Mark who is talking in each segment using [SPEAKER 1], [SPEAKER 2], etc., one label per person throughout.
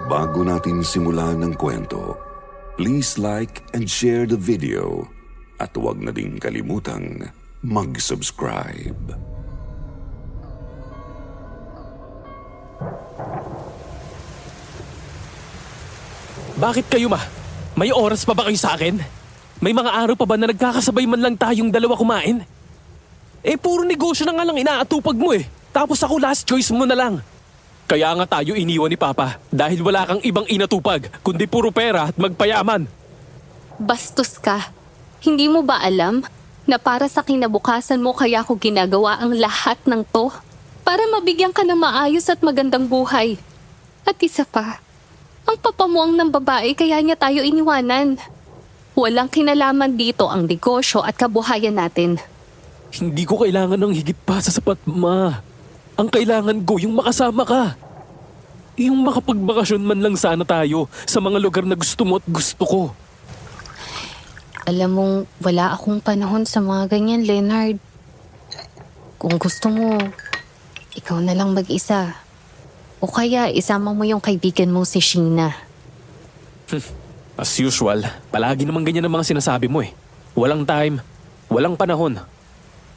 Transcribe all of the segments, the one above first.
[SPEAKER 1] Bago natin simulan ng kwento, please like and share the video at huwag na ding kalimutang mag-subscribe.
[SPEAKER 2] Bakit kayo May oras pa ba kayo sa akin? May mga araw pa ba na nagkakasabay man lang tayong dalawa kumain? Puro negosyo na nga lang inaatupag mo Tapos ako last choice mo na lang. Kaya nga tayo iniwan ni Papa dahil wala kang ibang inatupag kundi puro pera at magpayaman.
[SPEAKER 3] Bastos ka. Hindi mo ba alam na para sa kinabukasan mo kaya ako ginagawa ang lahat ng to? Para mabigyan ka ng maayos at magandang buhay. At isa pa, ang papamuang ng babae kaya niya tayo iniwanan. Walang kinalaman dito ang negosyo at kabuhayan natin.
[SPEAKER 2] Hindi ko kailangan ng higit pa sa sapat, Ma. Ang kailangan ko yung makasama ka. Yung makapagbakasyon man lang sana tayo sa mga lugar na gusto mo at gusto ko.
[SPEAKER 3] Alam mong wala akong panahon sa mga ganyan, Leonard. Kung gusto mo, ikaw na lang mag-isa. O kaya isama mo yung kaibigan mong si Sheena.
[SPEAKER 2] As usual, palagi naman ganyan ang mga sinasabi mo Walang time, walang panahon.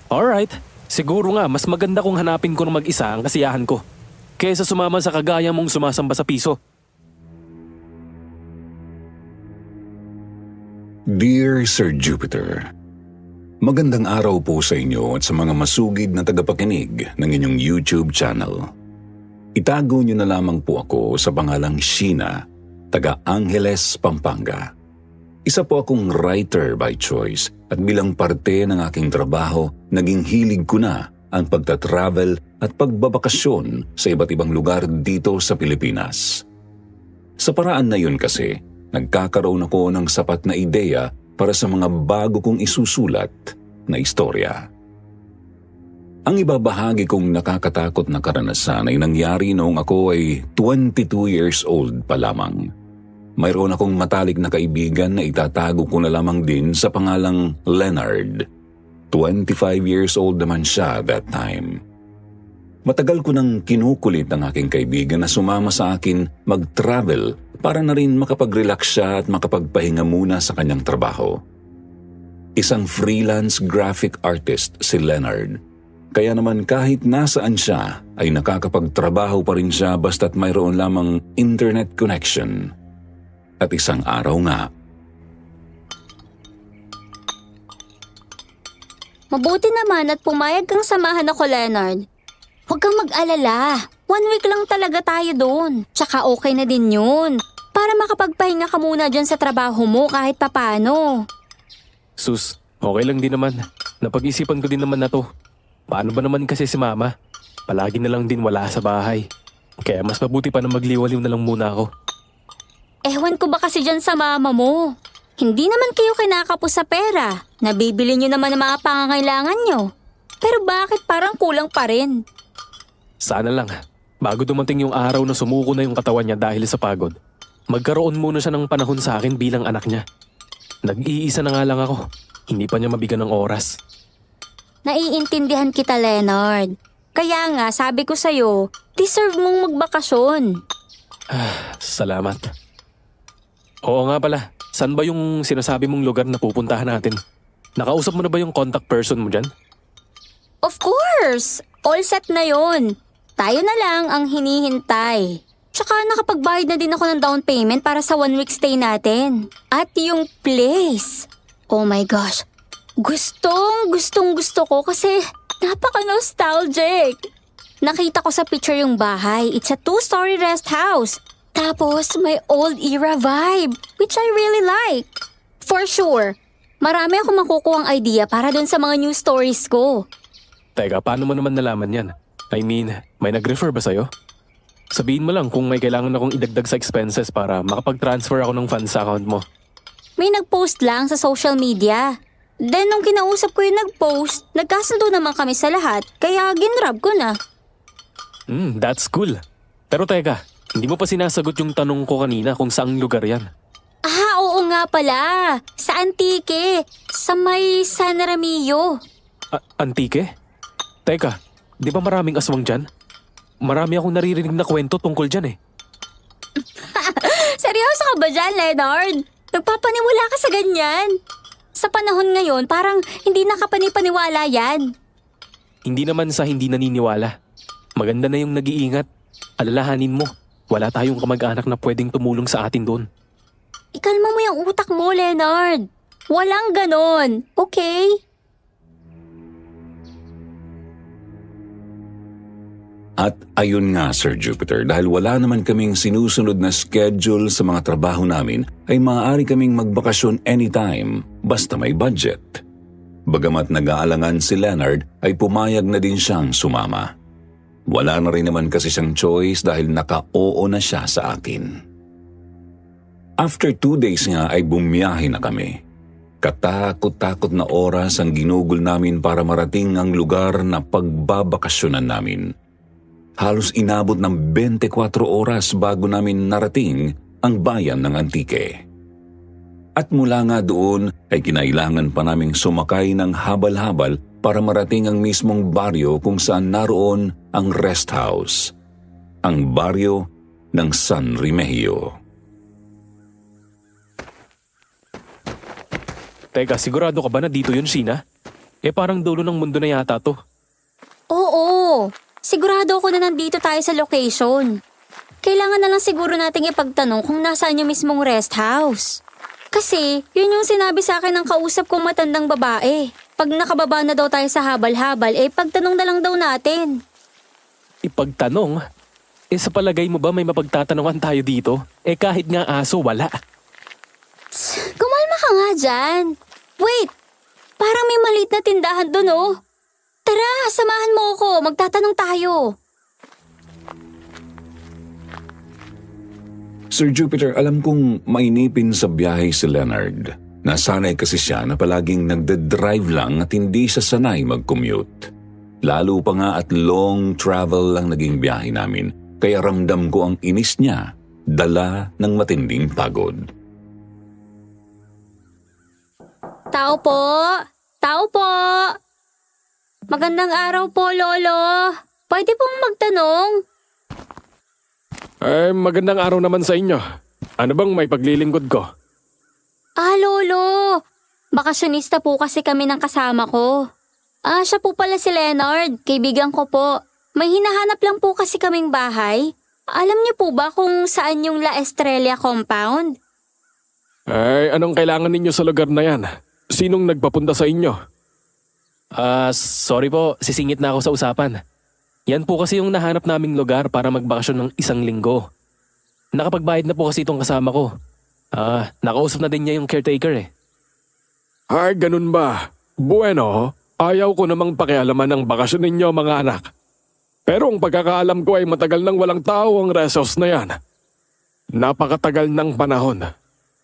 [SPEAKER 2] Alright, siguro nga mas maganda kung hanapin ko ng mag-isa ang kasiyahan ko kaysa sumama sa kagaya mong sumasamba sa piso.
[SPEAKER 1] Dear Sir Jupiter, magandang araw po sa inyo at sa mga masugid na tagapakinig ng inyong YouTube channel. Itago niyo na lamang po ako sa pangalang Sheena, taga Angeles, Pampanga. Isa po akong writer by choice at bilang parte ng aking trabaho, naging hilig ko na ang pagta-travel at pagbabakasyon sa iba't ibang lugar dito sa Pilipinas. Sa paraan na yun kasi, nagkakaroon ako ng sapat na ideya para sa mga bago kong isusulat na istorya. Ang ibabahagi kong nakakatakot na karanasan ay nangyari noong ako ay 22 years old pa lamang. Mayroon akong matalik na kaibigan na itatago ko na lamang din sa pangalang Leonard. 25 years old naman siya that time. Matagal ko nang kinukulit ang aking kaibigan na sumama sa akin mag-travel para na rin makapag-relax siya at makapagpahinga muna sa kanyang trabaho. Isang freelance graphic artist si Leonard. Kaya naman kahit nasaan siya ay nakakapagtrabaho pa rin siya basta't mayroon lamang internet connection. At isang araw nga,
[SPEAKER 4] mabuti naman at pumayag kang samahan ako, Leonard. Huwag kang mag-alala. 1 week lang talaga tayo doon. Tsaka okay na din yun. Para makapagpahinga ka muna dyan sa trabaho mo kahit papano.
[SPEAKER 2] Sus, okay lang din naman. Napag-isipan ko din naman na to. Paano ba naman kasi si Mama? Palagi na lang din wala sa bahay. Kaya mas mabuti pa na magliwaliw na lang muna ako.
[SPEAKER 4] Ewan ko ba kasi dyan sa mama mo? Hindi naman kayo kinakapos sa pera. Nabibili nyo naman ang mga pangangailangan nyo. Pero bakit parang kulang pa rin?
[SPEAKER 2] Sana lang, bago dumating yung araw na sumuko na yung katawan niya dahil sa pagod, magkaroon muna siya ng panahon sa akin bilang anak niya. Nag-iisa na nga lang ako. Hindi pa niya mabigyan ng oras.
[SPEAKER 4] Naiintindihan kita, Leonard. Kaya nga, sabi ko sa'yo, deserve mong magbakasyon.
[SPEAKER 2] Salamat. Oo nga pala, saan ba yung sinasabi mong lugar na pupuntahan natin? Nakausap mo na ba yung contact person mo dyan?
[SPEAKER 4] Of course! All set na yon. Tayo na lang ang hinihintay. Tsaka nakapagbayad na din ako ng down payment para sa 1 week stay natin. At yung place. Oh my gosh. Gustong gusto ko kasi napaka-nostalgic. Nakita ko sa picture yung bahay. It's a 2-story rest house. Tapos may old era vibe, which I really like. For sure, marami akong makukuhang idea para dun sa mga new stories ko.
[SPEAKER 2] Teka, paano mo naman nalaman yan? I mean, may nag-refer ba sa'yo? Sabihin mo lang kung may kailangan akong idagdag sa expenses para makapag-transfer ako ng funds sa account mo.
[SPEAKER 4] May nag-post lang sa social media. Then nung kinausap ko yung nag-post, nagkasundo naman kami sa lahat, kaya ginrab ko na.
[SPEAKER 2] That's cool. Pero teka, hindi mo pa sinasagot yung tanong ko kanina kung saang lugar yan.
[SPEAKER 4] Oo nga pala. Sa Antique. Sa may San Ramillo.
[SPEAKER 2] Antique? Teka, di ba maraming aswang dyan? Marami akong naririnig na kwento tungkol dyan eh.
[SPEAKER 4] Seryoso ka ba dyan, Leonard? Nagpapaniwala ka sa ganyan? Sa panahon ngayon, parang hindi nakapanipaniwala yan.
[SPEAKER 2] Hindi naman sa hindi naniniwala. Maganda na yung nag-iingat. Alalahanin mo, wala tayong kamag-anak na pwedeng tumulong sa atin doon.
[SPEAKER 4] Ikalma mo yung utak mo, Leonard. Walang ganon, okay?
[SPEAKER 1] At ayun nga, Sir Jupiter, dahil wala naman kaming sinusunod na schedule sa mga trabaho namin, ay maaari kaming magbakasyon anytime, basta may budget. Bagamat nag-aalangan si Leonard, ay pumayag na din siyang sumama. Wala na rin naman kasi siyang choice dahil naka-oo na siya sa akin. After 2 days nga ay bumiyahe na kami. Katakot-takot na oras ang ginugol namin para marating ang lugar na pagbabakasyonan namin. Halos inabot ng 24 oras bago namin narating ang bayan ng Antique. At mula nga doon ay kinailangan pa naming sumakay ng habal-habal para marating ang mismong baryo kung saan naroon ang rest house, ang baryo ng San Remigio.
[SPEAKER 2] Teka, sigurado ka ba na dito yun, Sheena? Parang dulo ng mundo na yata to.
[SPEAKER 4] Oo, sigurado ako na nandito tayo sa location. Kailangan na lang siguro nating ipagtanong kung nasaan yung mismong rest house. Kasi yun yung sinabi sa akin ng kausap kong matandang babae. Pag nakababa na daw tayo sa habal-habal, pagtanong na lang daw natin.
[SPEAKER 2] Ipagtanong? Sa palagay mo ba may mapagtatanungan tayo dito? Kahit nga aso, wala.
[SPEAKER 4] Kumalma ka nga dyan. Wait, parang may maliit na tindahan doon oh. Tara, samahan mo ako. Magtatanong tayo.
[SPEAKER 1] Sir Jupiter, alam kong mainipin sa biyahe si Leonard. Nasanay kasi siya na palaging nagde-drive lang at hindi siya sanay mag-commute. Lalo pa nga at long travel lang naging biyahe namin. Kaya ramdam ko ang inis niya, dala ng matinding pagod.
[SPEAKER 4] Tao po. Tao po. Magandang araw po, Lolo. Pwede pong magtanong?
[SPEAKER 2] Magandang araw naman sa inyo. Ano bang may paglilingkod ko?
[SPEAKER 4] Lolo. Bakasyonista po kasi kami ng kasama ko. Siya po pala si Leonard. Kaibigan ko po. May hinahanap lang po kasi kaming bahay. Alam niyo po ba kung saan yung La Estrella compound?
[SPEAKER 2] Anong kailangan ninyo sa lugar na yan? Sinong nagpapunta sa inyo? Sorry po, sisingit na ako sa usapan. Yan po kasi yung nahanap naming lugar para magbakasyon ng 1 linggo. Nakapagbayad na po kasi itong kasama ko. Nakausap na din niya yung caretaker
[SPEAKER 5] Ay, ganun ba? Bueno, ayaw ko namang pakialaman ang bakasyon ninyo mga anak. Pero ang pagkakaalam ko ay matagal nang walang tao ang resos na yan. Napakatagal ng panahon.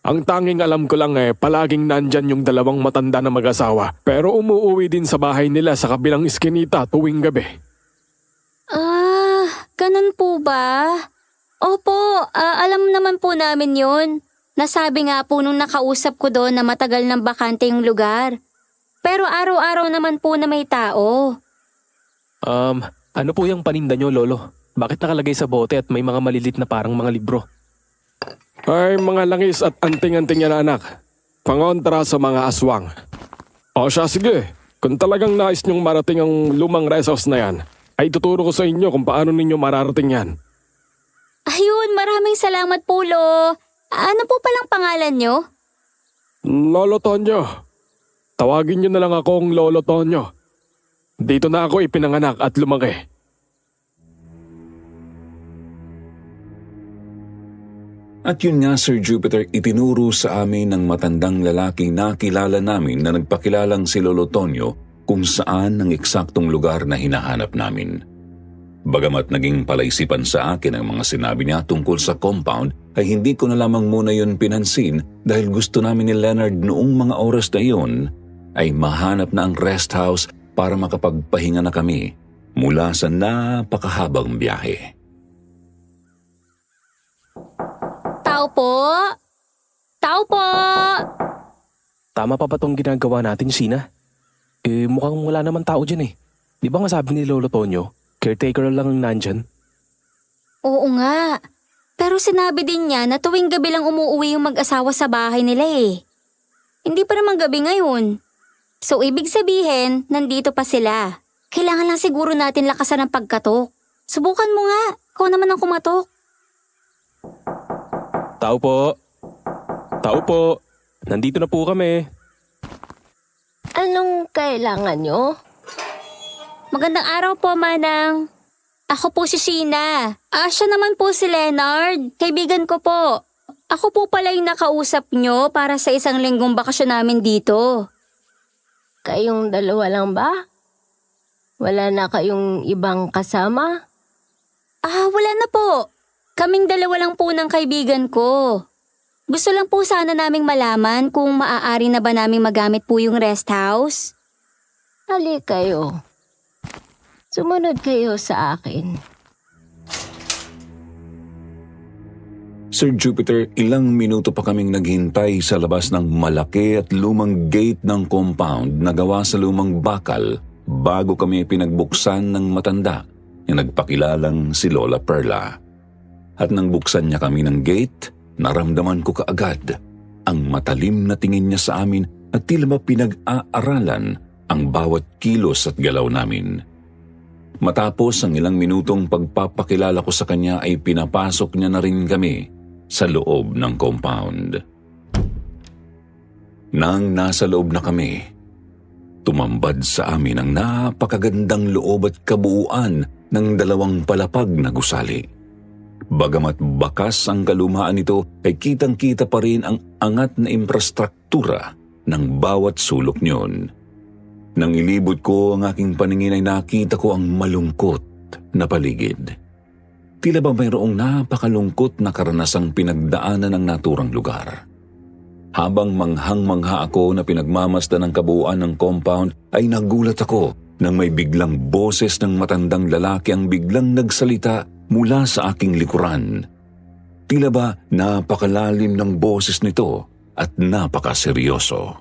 [SPEAKER 5] Ang tanging alam ko lang palaging nandyan yung 2 matanda na mag-asawa. Pero umuuwi din sa bahay nila sa kabilang iskinita tuwing gabi.
[SPEAKER 4] Ganun po ba? Opo, alam naman po namin yun. Nasabi nga po nung nakausap ko doon na matagal nang bakante yung lugar. Pero araw-araw naman po na may tao.
[SPEAKER 2] Ano po yung paninda nyo, Lolo? Bakit nakalagay sa bote at may mga malilit na parang mga libro?
[SPEAKER 5] Ay, mga langis at anting-anting yan anak. Pangontra sa mga aswang. O siya, sige. Kung talagang nais niyong marating ang lumang resos na yan, ay tuturo ko sa inyo kung paano ninyo mararating yan.
[SPEAKER 4] Ayun, maraming salamat po, Lo. Ano po palang pangalan nyo?
[SPEAKER 5] Lolo Tonyo. Tawagin niyo na lang akong Lolo Tonyo. Dito na ako ipinanganak at lumaki.
[SPEAKER 1] At yun nga, Sir Jupiter, itinuro sa amin ng matandang lalaking nakilala namin na nagpakilalang si Lolo Tonyo kung saan ang eksaktong lugar na hinahanap namin. Bagamat naging palaisipan sa akin ang mga sinabi niya tungkol sa compound, ay hindi ko na lamang muna yun pinansin dahil gusto namin ni Leonard noong mga oras na yun ay mahanap na ang rest house para makapagpahinga na kami mula sa napakahabang biyahe.
[SPEAKER 4] Tao po? Tao po?
[SPEAKER 2] Tama pa ba tong ginagawa natin, Sheena? Mukhang wala naman tao dyan Di ba nga sabi ni Lolo Tonyo, caretaker lang ang nandyan?
[SPEAKER 4] Oo nga. Pero sinabi din niya na tuwing gabi lang umuuwi yung mag-asawa sa bahay nila eh. Hindi pa naman gabi ngayon. So ibig sabihin, nandito pa sila. Kailangan lang siguro natin lakasan ang pagkatok. Subukan mo nga. Ikaw naman ang kumatok.
[SPEAKER 2] Tao po. Tao po. Nandito na po kami.
[SPEAKER 6] Anong kailangan nyo?
[SPEAKER 4] Magandang araw po, Manang. Ako po si Sheena. Siya naman po si Leonard. Kaibigan ko po. Ako po pala yung nakausap nyo para sa isang linggong bakasyon namin dito.
[SPEAKER 6] Kayong dalawa lang ba? Wala na kayong ibang kasama?
[SPEAKER 4] Wala na po. Kaming dalawa lang po ng kaibigan ko. Gusto lang po sana naming malaman kung maaari na ba naming magamit po yung rest house.
[SPEAKER 6] Hali kayo. Sumunod kayo sa akin.
[SPEAKER 1] Sir Jupiter, ilang minuto pa kaming naghintay sa labas ng malaki at lumang gate ng compound na gawa sa lumang bakal bago kami pinagbuksan ng matanda na nagpakilalang si Lola Perla. At nang buksan niya kami ng gate, naramdaman ko kaagad ang matalim na tingin niya sa amin at tila ba pinag-aaralan ang bawat kilos at galaw namin. Matapos ang ilang minutong pagpapakilala ko sa kanya ay pinapasok niya na rin kami sa loob ng compound. Nang nasa loob na kami, tumambad sa amin ang napakagandang loob at kabuuan ng 2 palapag na gusali. Bagamat bakas ang kalumaan nito ay kitang-kita pa rin ang angat na infrastruktura ng bawat sulok niyon. Nang ilibot ko ang aking paningin ay nakita ko ang malungkot na paligid. Tila ba mayroong napakalungkot na karanasang pinagdaanan ng naturang lugar. Habang manghang-mangha ako na pinagmamasdan ng kabuuan ng compound ay nagulat ako nang may biglang boses ng matandang lalaki ang biglang nagsalita mula sa aking likuran. Tila ba napakalalim ng boses nito at napakaseryoso.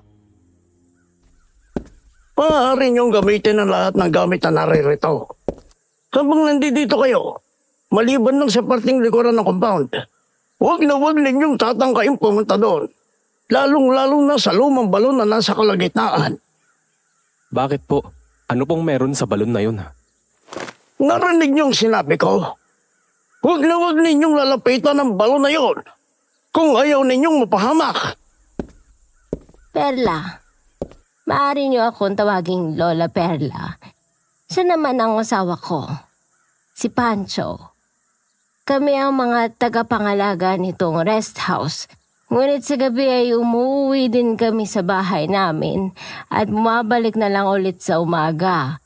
[SPEAKER 7] Maaari niyong gamitin ang lahat ng gamit na naririto. Habang nandito kayo, maliban lang sa parting likuran ng compound, huwag ninyong tatangkain pumunta doon. Lalong-lalo na sa lumang balon na nasa kalagitnaan.
[SPEAKER 2] Bakit po? Ano pong meron sa balon na yun?
[SPEAKER 7] Narinig niyong sinabi ko? Huwag ninyong lalapitan ang balon na yun kung ayaw ninyong mapahamak.
[SPEAKER 6] Perla, maaari niyo akong tawaging Lola Perla. Siya naman ang asawa ko, si Pancho. Kami ang mga tagapangalaga nitong rest house. Ngunit sa gabi ay umuwi din kami sa bahay namin at bumabalik na lang ulit sa umaga.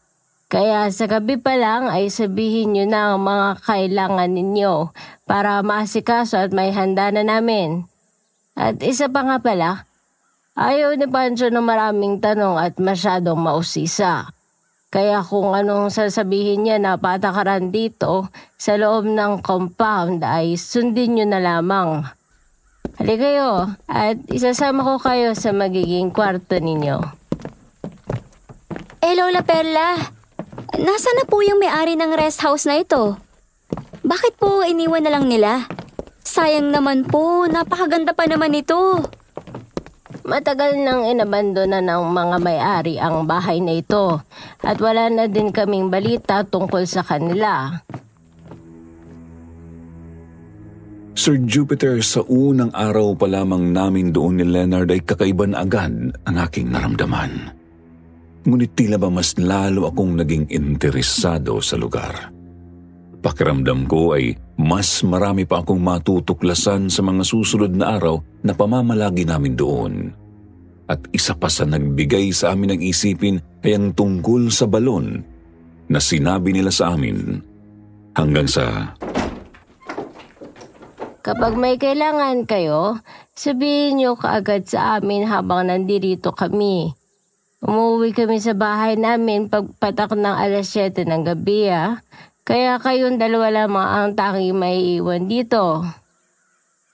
[SPEAKER 6] Kaya sa gabi pa lang ay sabihin niyo na ang mga kailangan ninyo para maasikaso at may handa na namin. At isa pa nga pala, ayaw ni Pancho ng maraming tanong at masyadong mausisa. Kaya kung anong sasabihin niya na patakaran dito sa loob ng compound ay sundin niyo na lamang. Halika kayo at isasama ko kayo sa magiging kwarto ninyo.
[SPEAKER 4] Lola Perla, nasa na po yung may-ari ng rest house na ito? Bakit po iniwan na lang nila? Sayang naman po, napakaganda pa naman ito.
[SPEAKER 6] Matagal nang inabandona ng mga may-ari ang bahay na ito at wala na din kaming balita tungkol sa kanila.
[SPEAKER 1] Sir Jupiter, sa unang araw pa lamang namin doon ni Leonard ay kakaiba na agad ang aking naramdaman. Ngunit tila ba mas lalo akong naging interesado sa lugar. Pakiramdam ko ay mas marami pa akong matutuklasan sa mga susunod na araw na pamamalagi namin doon. At isa pa sa nagbigay sa amin ng isipin ay ang tungkol sa balon na sinabi nila sa amin. Hanggang sa...
[SPEAKER 6] Kapag may kailangan kayo, sabihin niyo kaagad sa amin habang nandirito kami. Umuwi kami sa bahay namin pagpatak ng 7:00 ng gabi. Kaya kayong dalawa lamang ang tanging may iwan dito.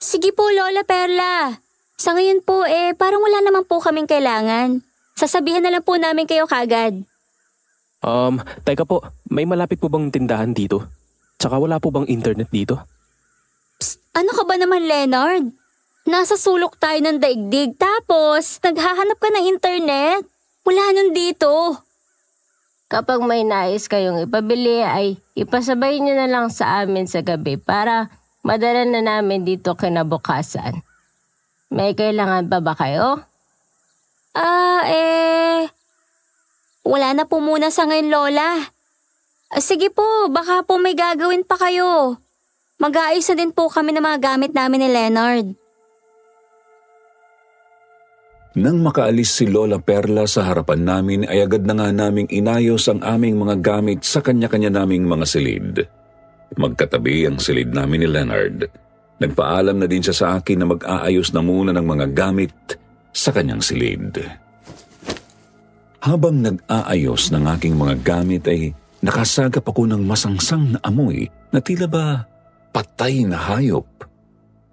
[SPEAKER 4] Sige po, Lola Perla. Sa ngayon po parang wala naman po kaming kailangan. Sasabihan na lang po namin kayo kaagad.
[SPEAKER 2] Teka po, may malapit po bang tindahan dito? Tsaka wala po bang internet dito?
[SPEAKER 4] Ano ka ba naman, Leonard? Nasa sulok tayo ng daigdig tapos naghahanap ka ng internet. Wala nun dito.
[SPEAKER 6] Kapag may nais kayong ipabili ay ipasabay nyo na lang sa amin sa gabi para madala na namin dito kinabukasan. May kailangan pa ba kayo?
[SPEAKER 4] Wala na po muna sa ngayon, Lola. Sige po, baka po may gagawin pa kayo. Mag-aayos na din po kami ng mga gamit namin ni Leonard.
[SPEAKER 1] Nang makaalis si Lola Perla sa harapan namin ay agad na nga naming inayos ang aming mga gamit sa kanya-kanya naming mga silid. Magkatabi ang silid namin ni Leonard. Nagpaalam na din siya sa akin na mag-aayos na muna ng mga gamit sa kanyang silid. Habang nag-aayos ng aking mga gamit ay nakasagap ako ng masangsang na amoy na tila ba patay na hayop.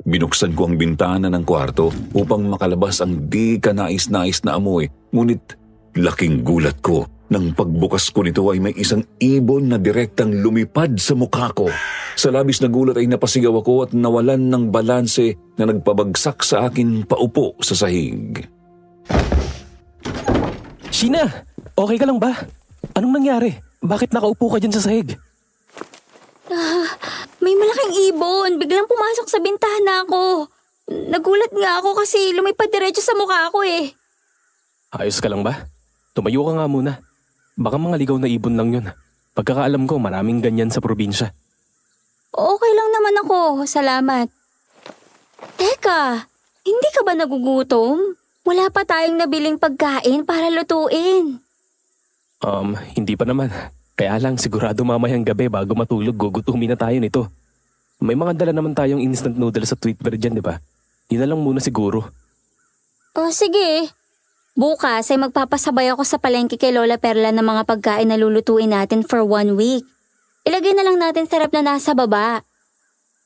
[SPEAKER 1] Binuksan ko ang bintana ng kwarto upang makalabas ang di kanais-nais na amoy. Ngunit laking gulat ko nang pagbukas ko nito ay may isang ibon na direktang lumipad sa mukha ko. Sa labis na gulat ay napasigaw ako at nawalan ng balanse na nagpabagsak sa akin paupo sa sahig.
[SPEAKER 2] Sheena, okay ka lang ba? Anong nangyari? Bakit nakaupo ka dyan sa sahig?
[SPEAKER 4] May malaking ibon. Biglang pumasok sa bintana ko. Nagulat nga ako kasi lumipad diretso sa mukha ko eh.
[SPEAKER 2] Ayos ka lang ba? Tumayo ka nga muna. Baka mga ligaw na ibon lang yun. Pagkakaalam ko, maraming ganyan sa probinsya.
[SPEAKER 4] Okay lang naman ako. Salamat. Teka, hindi ka ba nagugutom? Wala pa tayong nabiling pagkain para lutuin.
[SPEAKER 2] Hindi pa naman. Kaya lang sigurado mamayang gabi bago matulog gugutumin na tayo nito. May mga dala naman tayong instant noodles sa Tweetbird dyan, di ba? Yun na lang muna siguro.
[SPEAKER 4] Sige. Bukas ay magpapasabay ako sa palengke kay Lola Perla ng mga pagkain na lulutuin natin for 1 week. Ilagay na lang natin sa rep na nasa baba.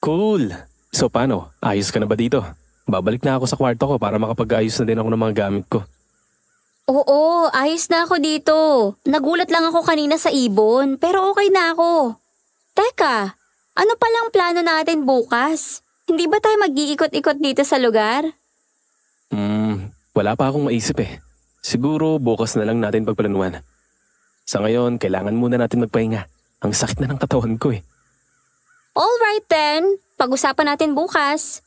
[SPEAKER 2] Cool! So paano? Ayos ka na ba dito? Babalik na ako sa kwarto ko para makapag-ayos na din ako ng mga gamit ko.
[SPEAKER 4] Oo, ayos na ako dito. Nagulat lang ako kanina sa ibon, pero okay na ako. Teka, ano palang plano natin bukas? Hindi ba tayo mag-iikot-ikot dito sa lugar?
[SPEAKER 2] Wala pa akong maisip eh. Siguro bukas na lang natin pagplanuhan. Sa ngayon, kailangan muna natin magpahinga. Ang sakit na ng katawan ko eh.
[SPEAKER 4] Alright then, pag-usapan natin bukas.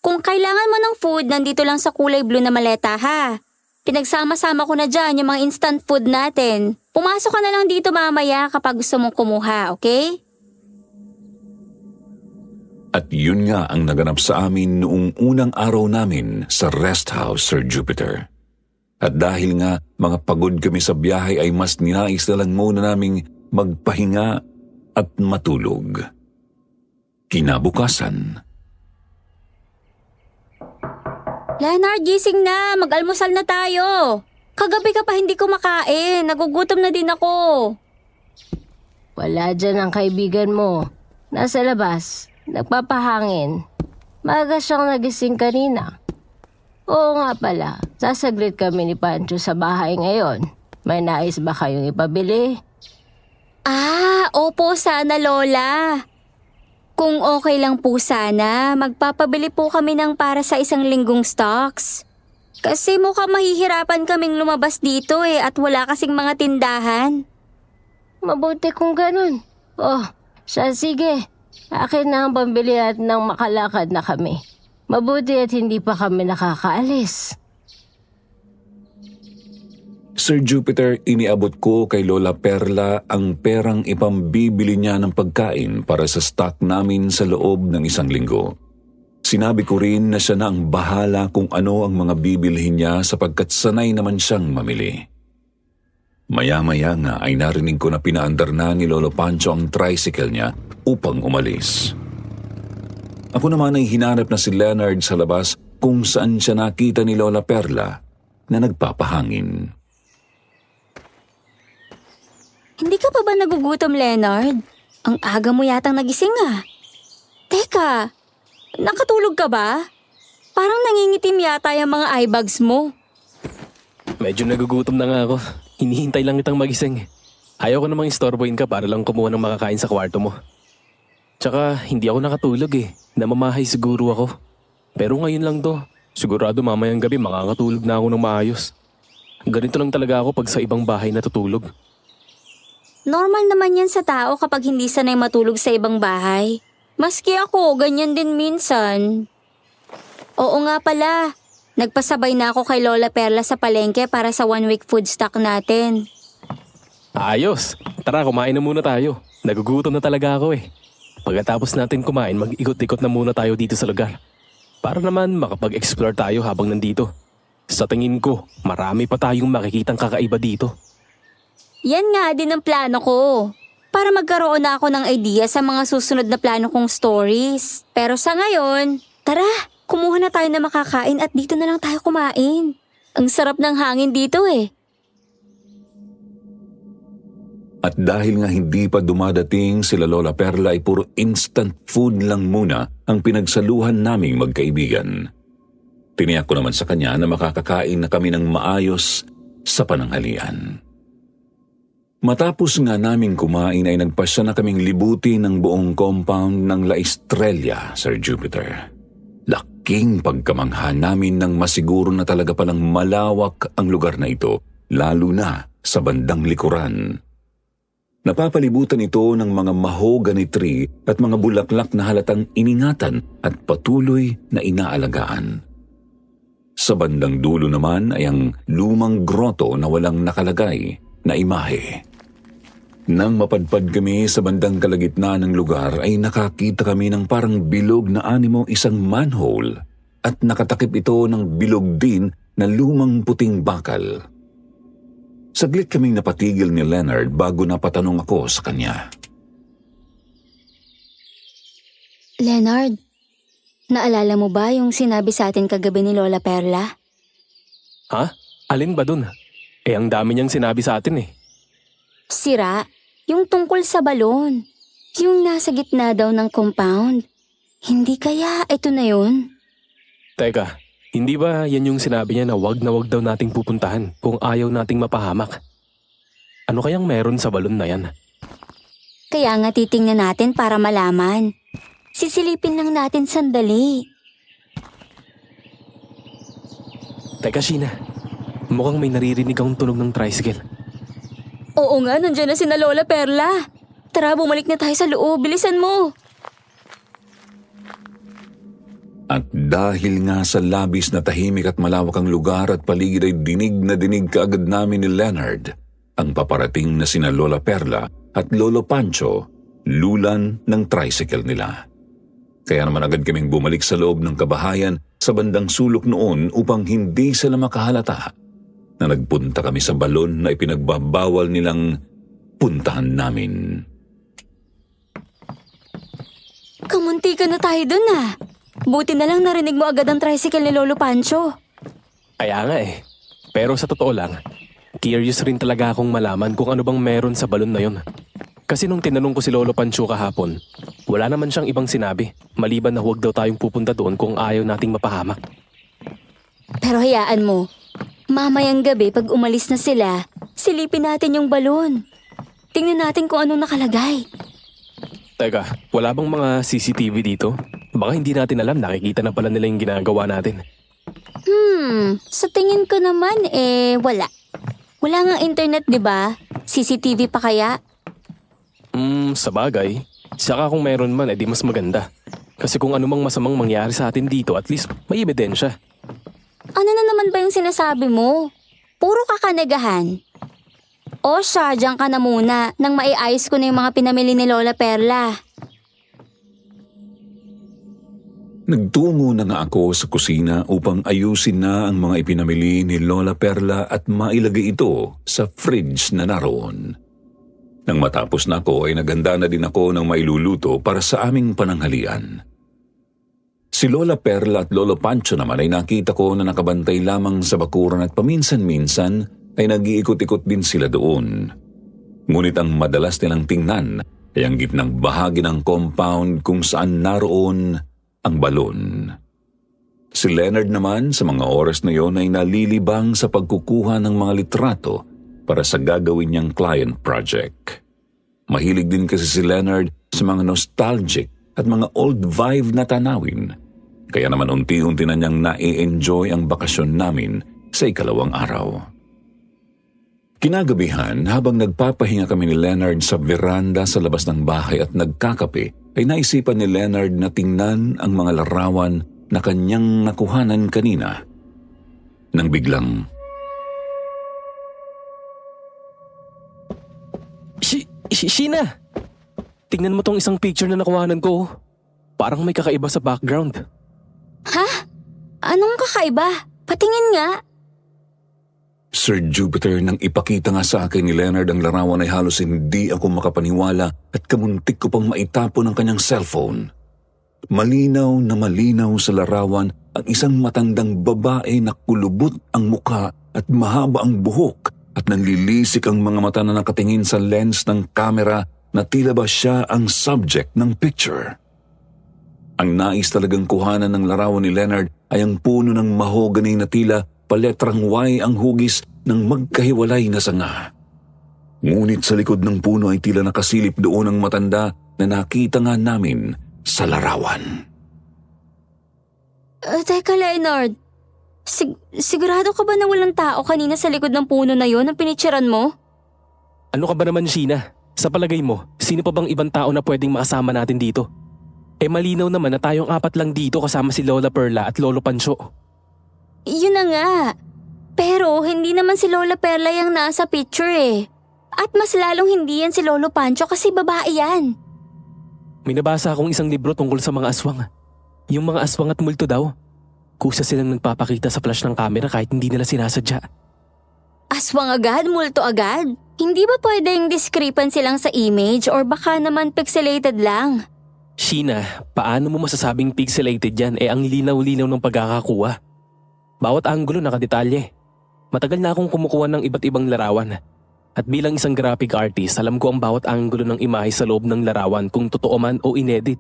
[SPEAKER 4] Kung kailangan mo ng food, nandito lang sa kulay blue na maleta ha. Pinagsama-sama ko na dyan yung mga instant food natin. Pumasok ka na lang dito mamaya kapag gusto mong kumuha, okay?
[SPEAKER 1] At yun nga ang naganap sa amin noong unang araw namin sa rest house, Sir Jupiter. At dahil nga mga pagod kami sa biyahe ay mas ninais na lang muna naming magpahinga at matulog. Kinabukasan.
[SPEAKER 4] Leonard, gising na. Mag-almusal na tayo. Kagabi ka pa hindi kumakain. Nagugutom na din ako.
[SPEAKER 6] Wala dyan ang kaibigan mo. Nasa labas, nagpapahangin. Maaga siyang nagising kanina. Oo nga pala, sasaglit kami ni Pancho sa bahay ngayon. May nais ba kayong ipabili?
[SPEAKER 4] Opo sana, Lola. Kung okay lang po sana, magpapabili po kami ng para sa 1 linggong stocks. Kasi mukhang mahihirapan kaming lumabas dito at wala kasing mga tindahan.
[SPEAKER 6] Mabuti kung ganun. Sige. Akin na ang pambili at nang makalakad na kami. Mabuti at hindi pa kami nakakaalis.
[SPEAKER 1] Sir Jupiter, iniabot ko kay Lola Perla ang perang ipambibili niya ng pagkain para sa stock namin sa loob ng 1 linggo. Sinabi ko rin na siya na ang bahala kung ano ang mga bibilhin niya sapagkat sanay naman siyang mamili. Maya-maya nga ay narinig ko na pinaandar na ni Lolo Pancho ang tricycle niya upang umalis. Ako naman ay hinanap na si Leonard sa labas kung saan siya nakita ni Lola Perla na nagpapahangin.
[SPEAKER 4] Hindi ka pa ba nagugutom, Leonard? Ang aga mo yatang nagising Teka, nakatulog ka ba? Parang nangingitim yata yung mga eye bags mo.
[SPEAKER 2] Medyo nagugutom na nga ako. Hinihintay lang kitang magising. Ayaw ko namang istorbohin ka para lang kumuha ng makakain sa kwarto mo. Tsaka hindi ako nakatulog eh. Namamahay siguro ako. Pero ngayon lang to. Sigurado mamayang gabi makakatulog na ako ng maayos. Ganito lang talaga ako pag sa ibang bahay natutulog.
[SPEAKER 4] Normal naman yan sa tao kapag hindi sanay matulog sa ibang bahay. Maski ako, ganyan din minsan. Oo nga pala, nagpasabay na ako kay Lola Perla sa palengke para sa 1 week food stock natin.
[SPEAKER 2] Ayos! Tara, kumain na muna tayo. Nagugutom na talaga ako eh. Pagkatapos natin kumain, mag-ikot-ikot na muna tayo dito sa lugar. Para naman makapag-explore tayo habang nandito. Sa tingin ko, marami pa tayong makikitang kakaiba dito.
[SPEAKER 4] Yan nga din ang plano ko. Para magkaroon na ako ng idea sa mga susunod na plano kong stories. Pero sa ngayon, tara, kumuha na tayo na makakain at dito na lang tayo kumain. Ang sarap ng hangin dito eh.
[SPEAKER 1] At dahil nga hindi pa dumadating sila Lola Perla ay puro instant food lang muna ang pinagsaluhan naming magkaibigan. Tiniyak ko naman sa kanya na makakakain na kami ng maayos sa pananghalian. Matapos nga naming kumain ay nagpasya na kaming libuti ng buong compound ng La Estrella, Sir Jupiter. Laking pagkamangha namin nang masiguro na talaga palang malawak ang lugar na ito, lalo na sa bandang likuran. Napapalibutan ito ng mga mahogany tree at mga bulaklak na halatang iningatan at patuloy na inaalagaan. Sa bandang dulo naman ay ang lumang groto na walang nakalagay na imahe. Nang mapadpad kami sa bandang kalagitnaan ng lugar ay nakakita kami ng parang bilog na animo isang manhole at nakatakip ito ng bilog din na lumang puting bakal. Saglit kaming napatigil ni Leonard bago napatanong ako sa kanya.
[SPEAKER 4] Leonard, naalala mo ba yung sinabi sa atin kagabi ni Lola Perla?
[SPEAKER 2] Ha? Alin ba dun? Eh ang dami niyang sinabi sa atin eh.
[SPEAKER 4] Sira, yung tungkol sa balon. Yung nasa gitna daw ng compound. Hindi kaya ito na yun?
[SPEAKER 2] Teka, hindi ba yan yung sinabi niya na wag daw nating pupuntahan kung ayaw nating mapahamak? Ano kayang meron sa balon na yan?
[SPEAKER 4] Kaya nga titingnan natin para malaman. Sisilipin lang natin sandali.
[SPEAKER 2] Teka, Sheena. Mukhang may naririnig akong tunog ng tricycle.
[SPEAKER 4] Oo nga, nandiyan na si Lola Perla. Tara, bumalik na tayo sa loob. Bilisan mo.
[SPEAKER 1] At dahil nga sa labis na tahimik at malawak ang lugar at paligid ay dinig na dinig kaagad namin ni Leonard ang paparating na sina Lola Perla at Lolo Pancho, lulan ng tricycle nila. Kaya naman agad kaming bumalik sa loob ng kabahayan sa bandang sulok noon upang hindi sila makahalata na nagpunta kami sa balon na ipinagbabawal nilang puntahan namin.
[SPEAKER 4] Kamunti ka na tayo dun ah. Buti na lang narinig mo agad ang tricycle ni Lolo Pancho.
[SPEAKER 2] Kaya nga eh. Pero sa totoo lang, curious rin talaga akong malaman kung ano bang meron sa balon na yun. Kasi nung tinanong ko si Lolo Pancho kahapon, wala naman siyang ibang sinabi, maliban na huwag daw tayong pupunta doon kung ayaw nating mapahamak.
[SPEAKER 4] Pero hayaan mo, mamayang gabi pag umalis na sila, silipin natin yung balon. Tingnan natin kung anong nakalagay.
[SPEAKER 2] Teka, wala bang mga CCTV dito? Baka hindi natin alam, nakikita na pala nila yung ginagawa natin.
[SPEAKER 4] Sa tingin ko naman wala. Wala nga internet, di ba? CCTV pa kaya?
[SPEAKER 2] Sa bagay. Saka kung meron man, edi mas maganda. Kasi kung anumang masamang mangyari sa atin dito, at least may ebidensya.
[SPEAKER 4] Ano na naman ba yung sinasabi mo? Puro kakanagahan. O siya, diyan ka na muna nang maiayos ko na yung mga pinamili ni Lola Perla.
[SPEAKER 1] Nagtungo na nga ako sa kusina upang ayusin na ang mga ipinamili ni Lola Perla at mailagay ito sa fridge na naroon. Nang matapos na ako ay naghanda na din ako ng mailuluto para sa aming pananghalian. Si Lola Perla at Lolo Pancho naman ay nakita ko na nakabantay lamang sa bakuran at paminsan-minsan ay nag-iikot-ikot din sila doon. Ngunit ang madalas nilang tingnan ay ang gitnang bahagi ng compound kung saan naroon ang balon. Si Leonard naman sa mga oras na yon ay nalilibang sa pagkukuha ng mga litrato para sa gagawin niyang client project. Mahilig din kasi si Leonard sa mga nostalgic at mga old vibe na tanawin. Kaya naman unti-unti na niyang na-enjoy ang bakasyon namin sa ikalawang araw. Kinagabihan, habang nagpapahinga kami ni Leonard sa veranda sa labas ng bahay at nagkakape, ay naisipan ni Leonard na tingnan ang mga larawan na kanyang nakuhanan kanina. Nang biglang,
[SPEAKER 2] Sheena! Tingnan mo tong isang picture na nakuhanan ko. Parang may kakaiba sa background.
[SPEAKER 4] Ha? Anong kakaiba? Patingin nga.
[SPEAKER 1] Sir Jupiter, nang ipakita nga sa akin ni Leonard ang larawan ay halos hindi ako makapaniwala at kamuntik ko pang maitapon ang kanyang cellphone. Malinaw na malinaw sa larawan ang isang matandang babae na kulubot ang muka at mahaba ang buhok at nanlilisik ang mga mata na nakatingin sa lens ng kamera na tila ba siya ang subject ng picture. Ang nais talagang kuhanan ng larawan ni Leonard ay ang puno ng mahogany na tila paletrang Y ang hugis ng magkahiwalay na sanga. Ngunit sa likod ng puno ay tila nakasilip doon ang matanda na nakita nga namin sa larawan.
[SPEAKER 4] Teka, Leonard. Sigurado ka ba na walang tao kanina sa likod ng puno na yon ang pinicturan mo?
[SPEAKER 2] Ano ka ba naman, Sheena? Sa palagay mo, sino pa bang ibang tao na pwedeng makasama natin dito? Malinaw naman na tayong 4 lang dito kasama si Lola Perla at Lolo Pancho.
[SPEAKER 4] Yun na nga. Pero hindi naman si Lola Perla yung nasa picture eh. At mas lalong hindi yan si Lolo Pancho kasi babae yan.
[SPEAKER 2] May nabasa akong isang libro tungkol sa mga aswang. Yung mga aswang at multo daw. Kusa silang nagpapakita sa flash ng camera kahit hindi nila sinasadya.
[SPEAKER 4] Aswang agad, multo agad? Hindi ba pwedeng discrepancy lang sa image or baka naman pixelated lang?
[SPEAKER 2] Sheena, paano mo masasabing pixelated yan ang linaw-linaw ng pagkakakuha? Bawat anggulo nakadetalye. Matagal na akong kumukuha ng iba't ibang larawan. At bilang isang graphic artist, alam ko ang bawat anggulo ng imahe sa loob ng larawan kung totoo man o inedit.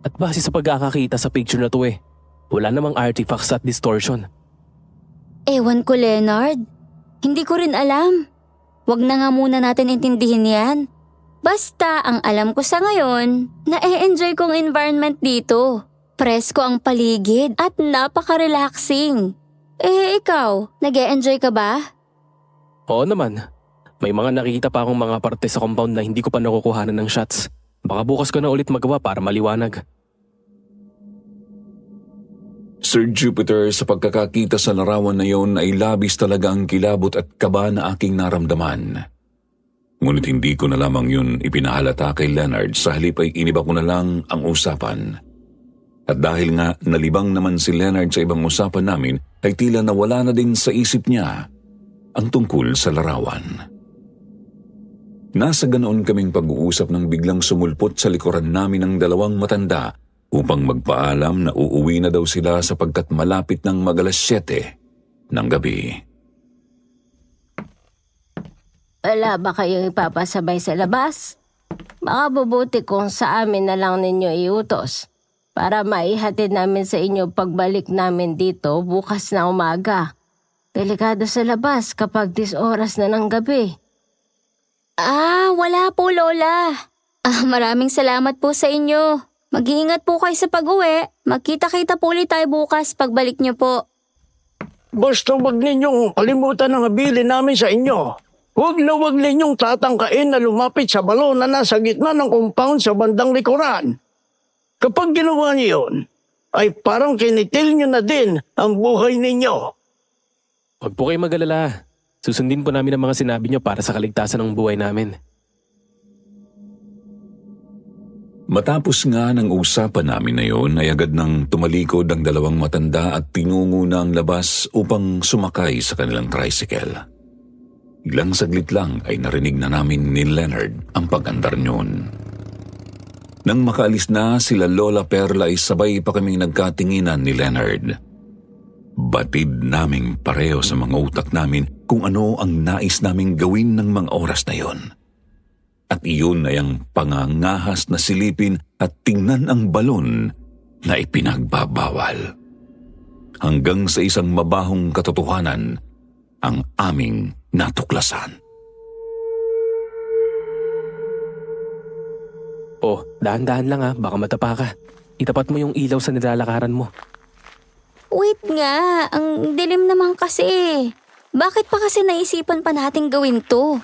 [SPEAKER 2] At base sa pagkakakita sa picture na to wala namang artifacts at distortion.
[SPEAKER 4] Ewan ko, Leonard. Hindi ko rin alam. Wag na nga muna natin intindihin yan. Basta ang alam ko sa ngayon, na-e-enjoy kong environment dito. Presko ang paligid at napaka-relaxing. Ikaw, nag-e-enjoy ka ba?
[SPEAKER 2] Oo naman. May mga nakikita pa akong mga parte sa compound na hindi ko pa nakukuhanan ng shots. Baka bukas ko na ulit magawa para maliwanag.
[SPEAKER 1] Sir Jupiter, sa pagkakakita sa larawan na yon ay labis talaga ang kilabot at kaba na aking naramdaman. Ngunit hindi ko na lamang yun ipinahalata kay Leonard, sa halip ay iniba ko na lang ang usapan. At dahil nga nalibang naman si Leonard sa ibang usapan namin, ay tila nawala na din sa isip niya ang tungkol sa larawan. Nasa ganoon kaming pag-uusap nang biglang sumulpot sa likuran namin ang 2 matanda upang magpaalam na uuwi na daw sila sapagkat malapit ng mag-alas 7 ng gabi.
[SPEAKER 6] Wala ba kayong ipapasabay sa labas? Baka bubuti kung sa amin na lang ninyo iutos para maihatid namin sa inyo pagbalik namin dito bukas na umaga. Delikado sa labas kapag 10 oras na ng gabi.
[SPEAKER 4] Wala po, Lola. Maraming salamat po sa inyo. Mag-iingat po kayo sa pag-uwi. Magkita-kita po ulit tayo bukas pagbalik niyo po.
[SPEAKER 7] Basta wag ninyong kalimutan ang habilin namin sa inyo. Huwag na huwag ninyong tatangkain na lumapit sa balon na nasa gitna ng compound sa bandang likuran. Kapag ginawa niyo yun, ay parang kinitil niyo na din ang buhay ninyo.
[SPEAKER 2] Huwag po kayo mag-alala. Susundin po namin ang mga sinabi niyo para sa kaligtasan ng buhay namin.
[SPEAKER 1] Matapos nga ng usapan namin na yon ay agad nang tumalikod ang 2 matanda at tinungo na ang labas upang sumakay sa kanilang tricycle. Ilang saglit lang ay narinig na namin ni Leonard ang pag-andar niyon. Nang makaalis na sila Lola Perla ay sabay pa kaming nagkatinginan ni Leonard. Batid naming pareho sa mga utak namin kung ano ang nais naming gawin ng mga oras na yon. At iyon ay ang pangangahas na silipin at tingnan ang balon na ipinagbabawal. Hanggang sa isang mabahong katotohanan ang aming natuklasan.
[SPEAKER 2] Oh, dahan-dahan lang baka matapa ka. Itapat mo yung ilaw sa nilalakaran mo.
[SPEAKER 4] Wait nga, ang dilim naman kasi. Bakit pa kasi naisipan pa nating gawin to?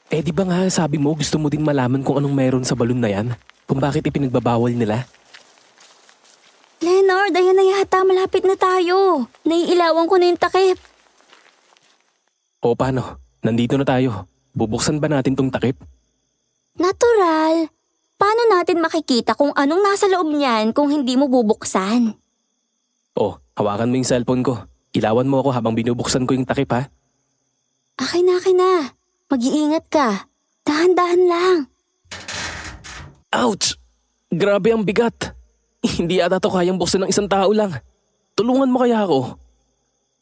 [SPEAKER 2] Eh di ba nga sabi mo gusto mo din malaman kung anong meron sa balon na yan? Kung bakit ipinagbabawal nila?
[SPEAKER 4] Leonard, ayan na yata, malapit na tayo. Naiilawan ko na yung takip.
[SPEAKER 2] O paano? Nandito na tayo. Bubuksan ba natin tong takip?
[SPEAKER 4] Natural. Paano natin makikita kung anong nasa loob niyan kung hindi mo bubuksan?
[SPEAKER 2] Oh, hawakan mo yung cellphone ko. Ilawan mo ako habang binubuksan ko yung takip ha.
[SPEAKER 4] Akin na. Mag-iingat ka. Dahan-dahan lang.
[SPEAKER 2] Ouch! Grabe ang bigat. Hindi ata to kayang buksan ng isang tao lang. Tulungan mo kaya ako.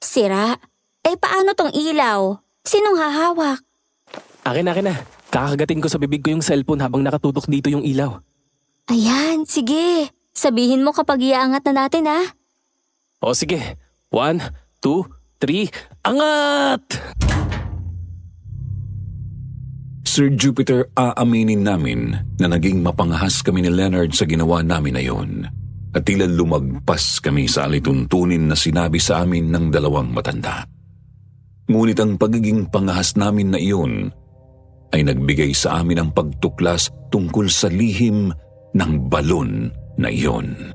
[SPEAKER 4] Sira? Eh paano tong ilaw? Sinong hahawak?
[SPEAKER 2] Akin na. Kakagatin ko sa bibig ko yung cellphone habang nakatutok dito yung ilaw.
[SPEAKER 4] Ayan, sige. Sabihin mo kapag iaangat na natin ha.
[SPEAKER 2] O sige. 1, 2, 3, angat!
[SPEAKER 1] Sir Jupiter, aaminin namin na naging mapangahas kami ni Leonard sa ginawa namin na yun. At tila lumagpas kami sa alituntunin na sinabi sa amin ng dalawang matanda. Ngunit ang pagiging pangahas namin na iyon ay nagbigay sa amin ng pagtuklas tungkol sa lihim ng balon na iyon.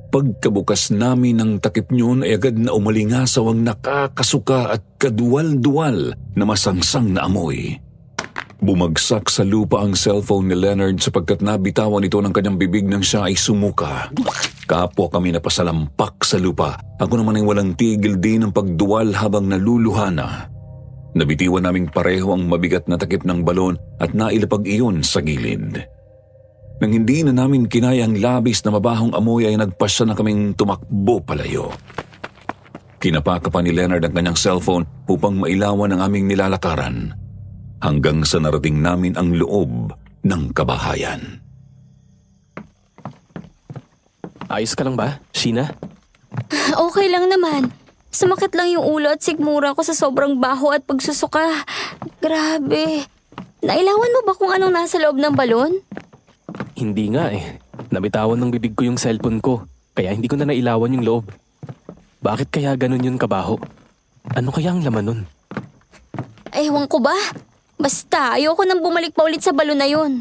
[SPEAKER 1] Pagkabukas namin ng takip niyon ay agad na umalingasaw ang nakakasuka at kaduwal-duwal na masangsang na amoy. Bumagsak sa lupa ang cellphone ni Leonard sapagkat nabitawan ito ng kanyang bibig nang siya ay sumuka. Kapwa kami napasalampak sa lupa. Ako naman ay walang tigil din ng pagduwal habang naluluha na. Nabitiwan naming pareho ang mabigat na takip ng balon at nailapag iyon sa gilid. Nang hindi na namin kinaya ang labis na mabahong amoy ay nagpasya na kaming tumakbo palayo. Kinapaka pa ni Leonard ang kanyang cellphone upang mailawan ang aming nilalakaran hanggang sa narating namin ang loob ng kabahayan.
[SPEAKER 2] Ayos ka lang ba, Sheena?
[SPEAKER 4] Okay lang naman. Sumakit lang yung ulo at sigmura ko sa sobrang baho at pagsusuka. Grabe. Nailawan mo ba kung anong nasa loob ng balon?
[SPEAKER 2] Hindi nga Nabitawan ng bibig ko yung cellphone ko, kaya hindi ko na nailawan yung loob. Bakit kaya ganun yun kabaho? Ano kaya ang laman nun?
[SPEAKER 4] Ewan ko ba? Basta, ayoko nang bumalik pa ulit sa balon na yun.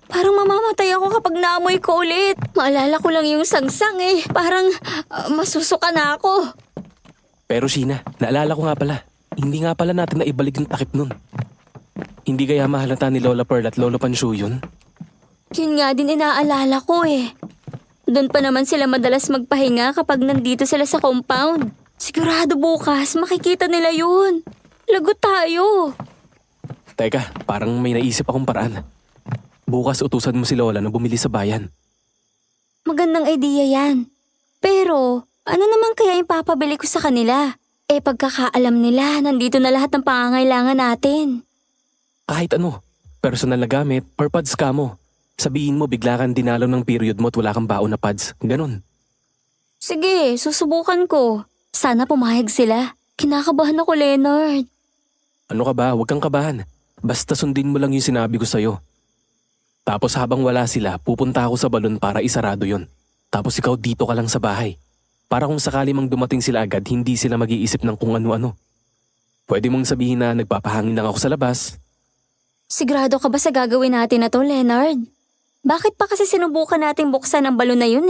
[SPEAKER 4] Parang mamamatay ako kapag naamoy ko ulit. Maalala ko lang yung sangsang Parang masusuka na ako.
[SPEAKER 2] Pero Sheena, naalala ko nga pala, hindi nga pala natin naibalik yung takip nun. Hindi kaya mahalata ni Lola Pearl at Lolo Panshu yun?
[SPEAKER 4] Yun nga din inaalala ko Doon pa naman sila madalas magpahinga kapag nandito sila sa compound. Sigurado bukas makikita nila yun. Lagot tayo.
[SPEAKER 2] Teka, parang may naisip akong paraan. Bukas utusan mo si Lola na bumili sa bayan.
[SPEAKER 4] Magandang idea yan. Pero, ano naman kaya yung papabili ko sa kanila? Pagkakaalam nila, nandito na lahat ng pangangailangan natin.
[SPEAKER 2] Kahit ano, personal na gamit or pads ka mo. Sabihin mo bigla kang dinalo ng period mo at wala kang baon na pads. Ganon.
[SPEAKER 4] Sige, susubukan ko. Sana pumayag sila. Kinakabahan ako, Leonard.
[SPEAKER 2] Ano ka ba? Huwag kang kabahan. Basta sundin mo lang yung sinabi ko sa'yo. Tapos habang wala sila, pupunta ako sa balon para isarado yon. Tapos ikaw dito ka lang sa bahay. Para kung sakali mang dumating sila agad, hindi sila mag-iisip ng kung ano-ano. Pwede mong sabihin na nagpapahangin lang ako sa labas.
[SPEAKER 4] Sigurado ka ba sa gagawin natin na to, Leonard? Bakit pa kasi sinubukan nating buksan ang balon na yun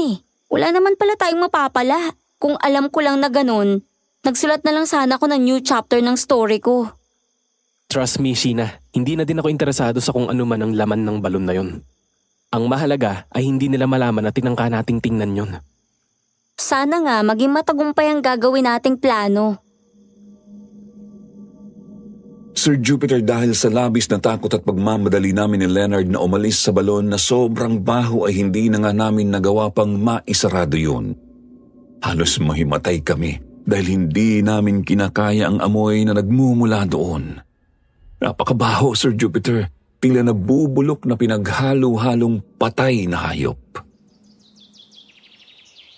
[SPEAKER 4] Wala naman pala tayong mapapala. Kung alam ko lang na ganun, nagsulat na lang sana ako ng new chapter ng story ko.
[SPEAKER 2] Trust me, Sheena, hindi na din ako interesado sa kung ano man ang laman ng balon na yun. Ang mahalaga ay hindi nila malaman na tinangka nating tingnan yun.
[SPEAKER 4] Sana nga maging matagumpay ang gagawin nating plano.
[SPEAKER 1] Sir Jupiter, dahil sa labis na takot at pagmamadali namin ni Leonard na umalis sa balon na sobrang baho ay hindi na nga namin nagawa pang maisarado yun. Halos mahimatay kami dahil hindi namin kinakaya ang amoy na nagmumula doon. Napakabaho, Sir Jupiter. Tila nabubulok na pinaghalo-halong patay na hayop.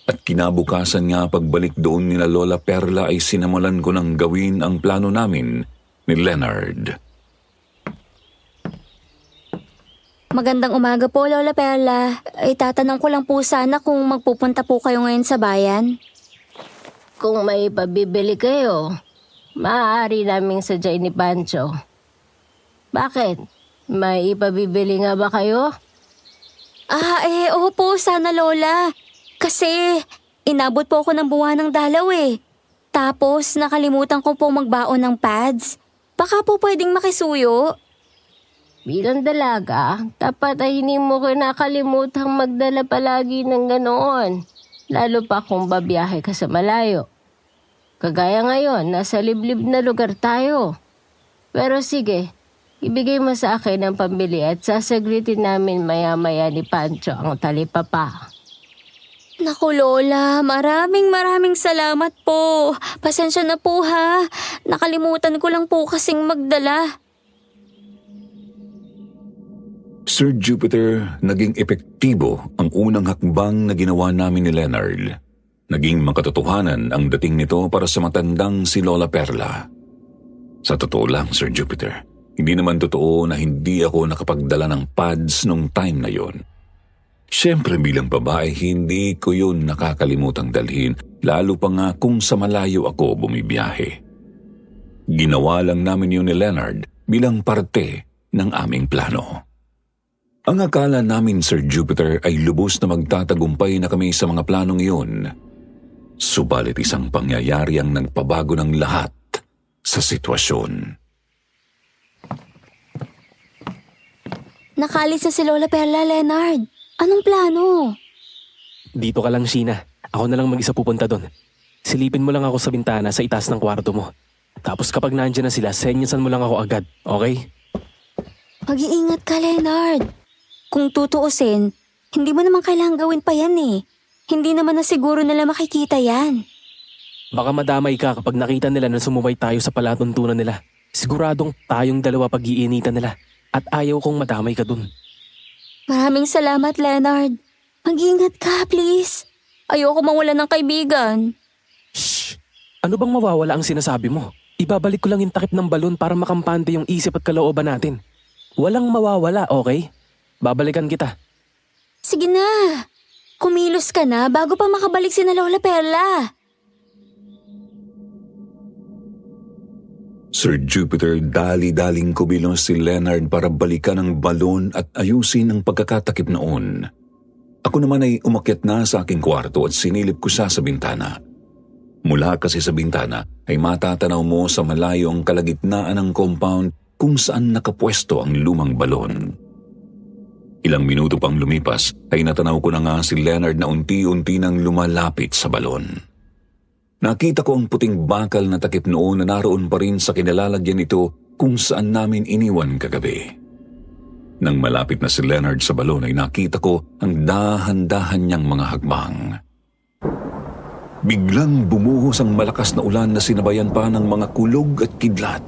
[SPEAKER 1] At kinabukasan nga pagbalik doon nila Lola Perla ay sinamulan ko ng gawin ang plano namin ni Leonard.
[SPEAKER 4] Magandang umaga po, Lola Perla. Itatanong ko lang po sana kung magpupunta po kayo ngayon sa bayan.
[SPEAKER 6] Kung may pabibili kayo, maaari naming sadyain ni Pancho. Bakit? May ipabibili nga ba kayo?
[SPEAKER 4] Opo, sana Lola. Kasi inabot po ako ng buwan ng dalaw eh. Tapos nakalimutan ko po magbaon ng pads. Baka po pwedeng makisuyo.
[SPEAKER 6] Bilang dalaga, dapat ay hindi mo kinakalimutang magdala palagi ng ganoon. Lalo pa kung babiyahe ka sa malayo. Kagaya ngayon, nasa liblib na lugar tayo. Pero sige, ibigay mo sa akin ang pambili at sasaglitin namin maya-maya ni Pancho ang talipapa.
[SPEAKER 4] Naku Lola, maraming salamat po. Pasensya na po ha. Nakalimutan ko lang po kasing magdala.
[SPEAKER 1] Sir Jupiter, naging epektibo ang unang hakbang na ginawa namin ni Leonard. Naging makatotohanan ang dating nito para sa matandang si Lola Perla. Sa totoo lang, Sir Jupiter, hindi naman totoo na hindi ako nakapagdala ng pads nung time na yon. Siyempre bilang babae, hindi ko yun nakakalimutang dalhin, lalo pa nga kung sa malayo ako bumibiyahe. Ginawa lang namin yun ni Leonard bilang parte ng aming plano. Ang akala namin, Sir Jupiter, ay lubos na magtatagumpay na kami sa mga planong iyon. Subalit isang pangyayari ang nagpabago ng lahat sa sitwasyon.
[SPEAKER 4] Nakalis na si Lola Perla, Leonard. Anong plano?
[SPEAKER 2] Dito ka lang, Sheena. Ako na lang mag-isa pupunta doon. Silipin mo lang ako sa bintana sa itaas ng kwarto mo. Tapos kapag nandiyan na sila, senyasan mo lang ako agad, okay?
[SPEAKER 4] Mag-iingat ka, Leonard. Kung tutuusin, hindi mo naman kailangang gawin pa yan eh. Hindi naman na siguro nila makikita yan.
[SPEAKER 2] Baka madamay ka kapag nakita nila na sumubay tayo sa palatuntunan nila. Siguradong tayong dalawa pag-iinitan nila. At ayaw kong madamay ka dun.
[SPEAKER 4] Maraming salamat, Leonard. Mag-ingat ka, please. Ayoko mawala ng kaibigan.
[SPEAKER 2] Shh! Ano bang mawawala ang sinasabi mo? Ibabalik ko lang yung takip ng balon para makampante yung isip at kalooban natin. Walang mawawala, okay? Babalikan kita.
[SPEAKER 4] Sige na. Kumilos ka na bago pa makabalik si na Lola Perla.
[SPEAKER 1] Sir Jupiter, dali-daling kumilos si Leonard para balikan ang balon at ayusin ang pagkakatakip noon. Ako naman ay umakyat na sa aking kwarto at sinilip ko siya sa bintana. Mula kasi sa bintana ay matatanaw mo sa malayo ang kalagitnaan ng compound kung saan nakapwesto ang lumang balon. Ilang minuto pang lumipas ay natanaw ko na nga si Leonard na unti-unti nang lumalapit sa balon. Nakita ko ang puting bakal na takip noon na naroon pa rin sa kinalalagyan nito kung saan namin iniwan kagabi. Nang malapit na si Leonard sa balon ay nakita ko ang dahan-dahan niyang mga hakbang. Biglang bumuhos ang malakas na ulan na sinabayan pa ng mga kulog at kidlat.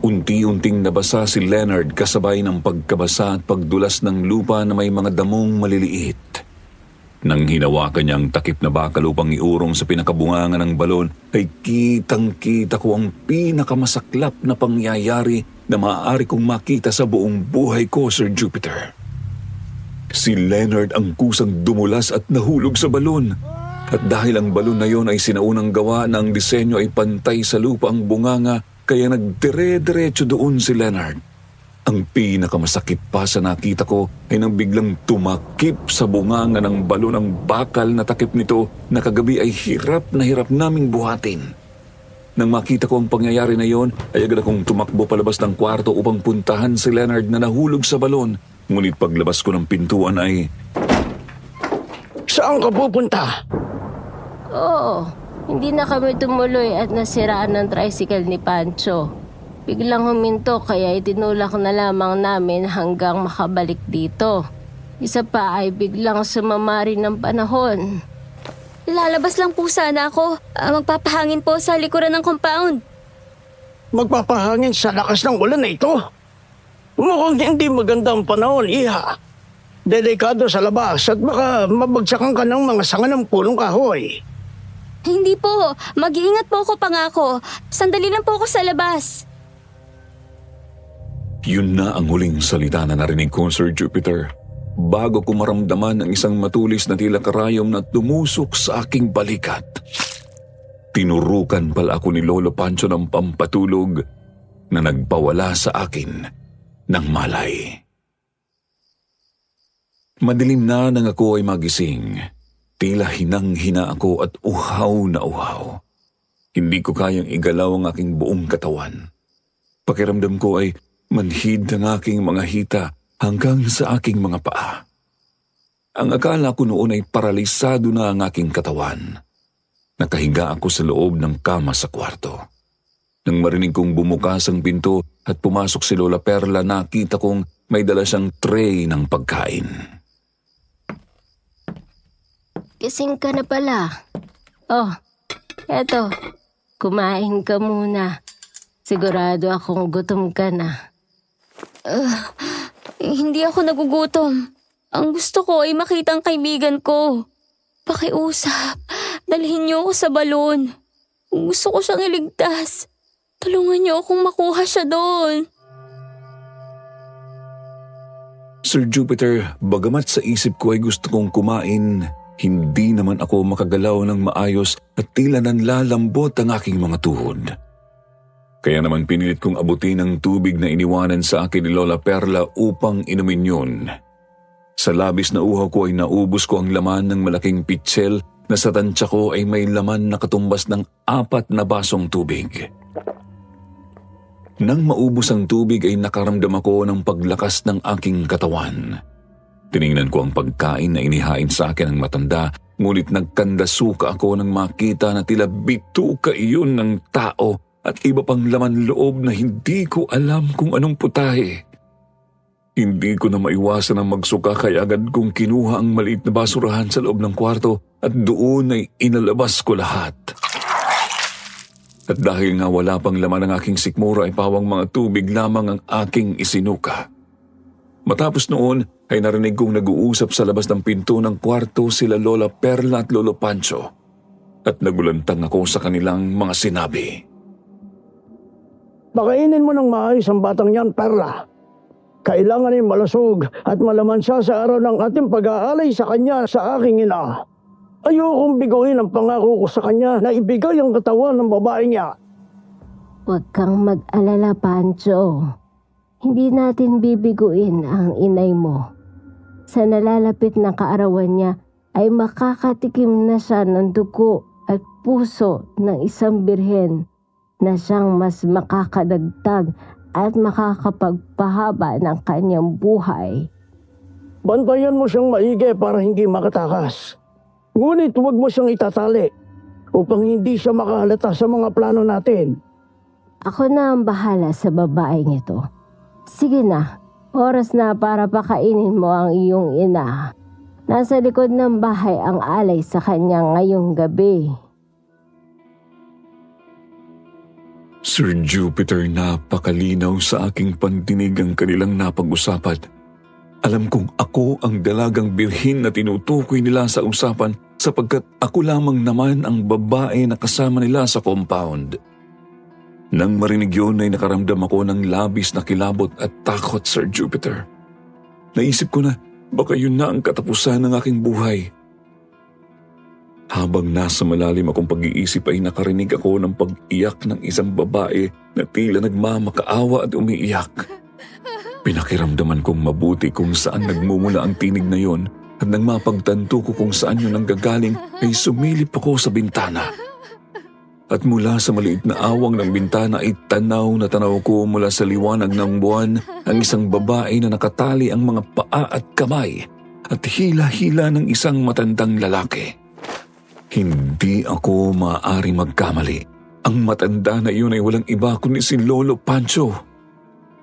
[SPEAKER 1] Unti-unting nabasa si Leonard kasabay ng pagkabasa at pagdulas ng lupa na may mga damong maliliit. Nang hinawakan niya ang takip na bakal upang iurong sa pinakabungangan ng balon, ay kitang-kita ko ang pinakamasaklap na pangyayari na maaari kong makita sa buong buhay ko, Sir Jupiter. Si Leonard ang kusang dumulas at nahulog sa balon. At dahil ang balon na yon ay sinaunang gawa na ang disenyo ay pantay sa lupa ang bunganga, kaya nagdire-diretso doon si Leonard. Ang pinakamasakit pa sa nakita ko ay nang biglang tumakip sa bunganga ng balon ang bakal na takip nito na kagabi ay hirap na hirap naming buhatin. Nang makita ko ang pangyayari na yon, ay agad akong tumakbo palabas ng kwarto upang puntahan si Leonard na nahulog sa balon. Ngunit paglabas ko ng pintuan ay...
[SPEAKER 7] Saan ka pupunta?
[SPEAKER 6] Oo, hindi na kami tumuloy at nasiraan ng tricycle ni Pancho. Biglang huminto kaya itinulak na lamang namin hanggang makabalik dito. Isa pa ay biglang sumama rin ng panahon.
[SPEAKER 4] Lalabas lang po sana ako. Magpapahangin po sa likuran ng compound.
[SPEAKER 7] Magpapahangin sa lakas ng ulan na ito. Mukhang hindi maganda ang panahon, Iha. Delikado sa labas at baka mabagsakan ka ng mga sanga ng punong kahoy.
[SPEAKER 4] Hindi po. Mag-iingat po ako, pangako. Sandali lang po ako sa labas.
[SPEAKER 1] Yun na ang huling salita na narinig ko, Sir Jupiter, bago ko maramdaman ang isang matulis na tila karayom na tumusok sa aking balikat. Tinurukan pala ako ni Lolo Pancho ng pampatulog na nagpawala sa akin ng malay. Madilim na nang ako ay magising. Tila hinang-hina ako at uhaw na uhaw. Hindi ko kayang igalaw ang aking buong katawan. Pakiramdam ko ay manhid ang aking mga hita hanggang sa aking mga paa. Ang akala ko noon ay paralisado na ang aking katawan. Nakahiga ako sa loob ng kama sa kwarto. Nang marinig kong bumukas ang pinto at pumasok si Lola Perla, nakita kong may dala siyang tray ng pagkain.
[SPEAKER 6] Gising ka na pala. Oh, eto. Kumain ka muna. Sigurado akong gutom ka na.
[SPEAKER 4] Hindi ako nagugutom. Ang gusto ko ay makita ang kaibigan ko. Pakiusap, dalhin niyo ako sa balon. Gusto ko siyang iligtas. Tulungan niyo akong makuha siya doon.
[SPEAKER 1] Sir Jupiter, bagamat sa isip ko ay gusto kong kumain, hindi naman ako makagalaw ng maayos at tila nanlalambot ang aking mga tuhod. Kaya naman pinilit kong abutin ang tubig na iniwanan sa akin ni Lola Perla upang inumin yun. Sa labis na uhaw ko ay naubos ko ang laman ng malaking pitsel na sa tansya ko ay may laman na katumbas ng 4 na basong tubig. Nang maubos ang tubig ay nakaramdam ako ng paglakas ng aking katawan. Tiningnan ko ang pagkain na inihain sa akin ng matanda, ngunit nagkandasuka ako nang makita na tila bituka iyon ng tao at iba pang laman loob na hindi ko alam kung anong putahe. Hindi ko na maiwasan ang magsuka kaya agad kong kinuha ang maliit na basurahan sa loob ng kwarto at doon ay inalabas ko lahat. At dahil nga wala pang laman ng aking sikmura ay pawang mga tubig lamang ang aking isinuka. Matapos noon ay narinig kong nag-uusap sa labas ng pinto ng kwarto sila Lola Perla at Lolo Pancho at nagulantang ako sa kanilang mga sinabi.
[SPEAKER 7] Pakainin mo ng maayos ang batang yan, Perla. Kailangan ay malusog at malaman siya sa araw ng ating pag-aalay sa kanya sa aking ina. Ayokong biguin ang pangako ko sa kanya na ibigay ang katawan ng babae niya.
[SPEAKER 6] Huwag kang mag-alala, Pancho. Hindi natin bibiguin ang inay mo. Sa nalalapit na kaarawan niya ay makakatikim na siya ng dugo at puso ng isang birhen na siyang mas makakadagdag at makakapagpahaba ng kanyang buhay.
[SPEAKER 7] Bantayan mo siyang maigi para hindi makatakas. Ngunit huwag mo siyang itatali upang hindi siya makahalata sa mga plano natin.
[SPEAKER 6] Ako na ang bahala sa babaeng ito. Sige na, oras na para pakainin mo ang iyong ina. Nasa likod ng bahay ang alay sa kanya ngayong gabi.
[SPEAKER 1] Sir Jupiter, napakalinaw sa aking pandinig ang kanilang napag-usapan. Alam kong ako ang dalagang birhin na tinutukoy nila sa usapan sapagkat ako lamang naman ang babae na kasama nila sa compound. Nang marinig yun ay nakaramdam ako ng labis na kilabot at takot, Sir Jupiter. Naisip ko na baka yun na ang katapusan ng aking buhay. Habang nasa malalim akong pag-iisip ay nakarinig ako ng pag-iyak ng isang babae na tila nagmamakaawa at umiiyak. Pinakiramdaman kong mabuti kung saan nagmumula ang tinig na yon at nang mapagtanto ko kung saan yun nanggagaling ay sumilip ako sa bintana. At mula sa maliit na awang ng bintana ay tanaw na tanaw ko mula sa liwanag ng buwan ang isang babae na nakatali ang mga paa at kamay at hila-hila ng isang matandang lalaki. Hindi ako maaari magkamali. Ang matanda na iyon ay walang iba kundi si Lolo Pancho.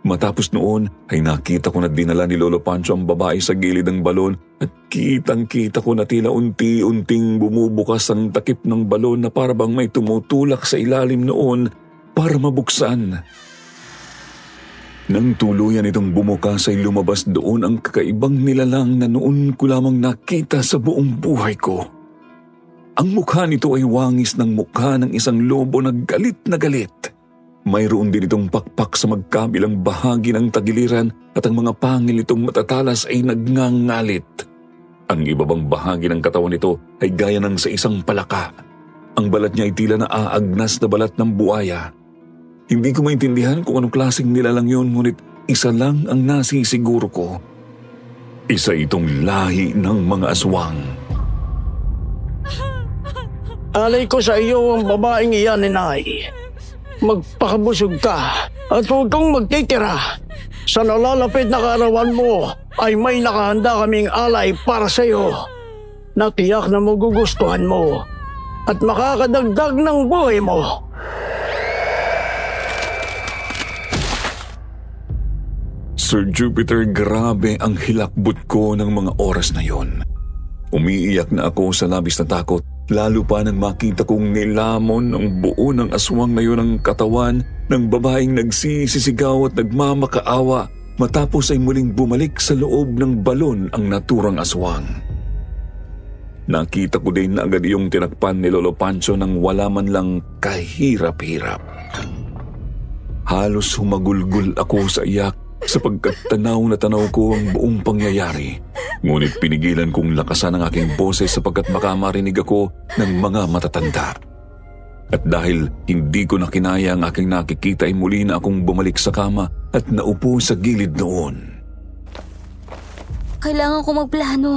[SPEAKER 1] Matapos noon ay nakita ko na dinala ni Lolo Pancho ang babae sa gilid ng balon at kitang-kita ko na tila unti-unting bumubukas ang takip ng balon na parabang may tumutulak sa ilalim noon para mabuksan. Nang tuluyan itong bumukas ay lumabas doon ang kakaibang nilalang na noon ko lamang nakita sa buong buhay ko. Ang mukha nito ay wangis ng mukha ng isang lobo na galit Mayroon din itong pakpak sa magkabilang bahagi ng tagiliran at ang mga pangil nitong matatalas ay nagngangalit. Ang ibabang bahagi ng katawan nito ay gaya ng sa isang palaka. Ang balat niya ay tila na aagnas na balat ng buaya. Hindi ko maintindihan kung anong klaseng nilalang yun, ngunit isa lang ang nasisiguro ko. Isa itong lahi ng mga aswang.
[SPEAKER 7] Alay ko sa iyo ang babaeng iyan, inay. Magpakabusog ka at huwag kang magtitira. Sa nalalapit na kaarawan mo ay may nakahanda kaming alay para sa iyo na tiyak na magugustuhan mo at makakadagdag ng buhay mo.
[SPEAKER 1] Sir Jupiter, grabe ang hilakbot ko ng mga oras na yon. Umiiyak na ako sa labis na takot, lalo pa nang makita kong nilamon ng buo ng aswang na yun ang katawan ng babaeng nagsisisigaw at nagmamakaawa matapos ay muling bumalik sa loob ng balon ang naturang aswang. Nakita ko din na agad yung tinakpan ni Lolo Pancho nang wala man lang kahirap-hirap. Halos humagulgul ako sa iyak sapagkat tanaw na tanaw ko ang buong pangyayari. Ngunit pinigilan kong lakasan ang aking boses sapagkat baka marinig ako ng mga matatanda. At dahil hindi ko na kinaya ang aking nakikita ay muli na akong bumalik sa kama at naupo sa gilid noon.
[SPEAKER 4] Kailangan ko magplano.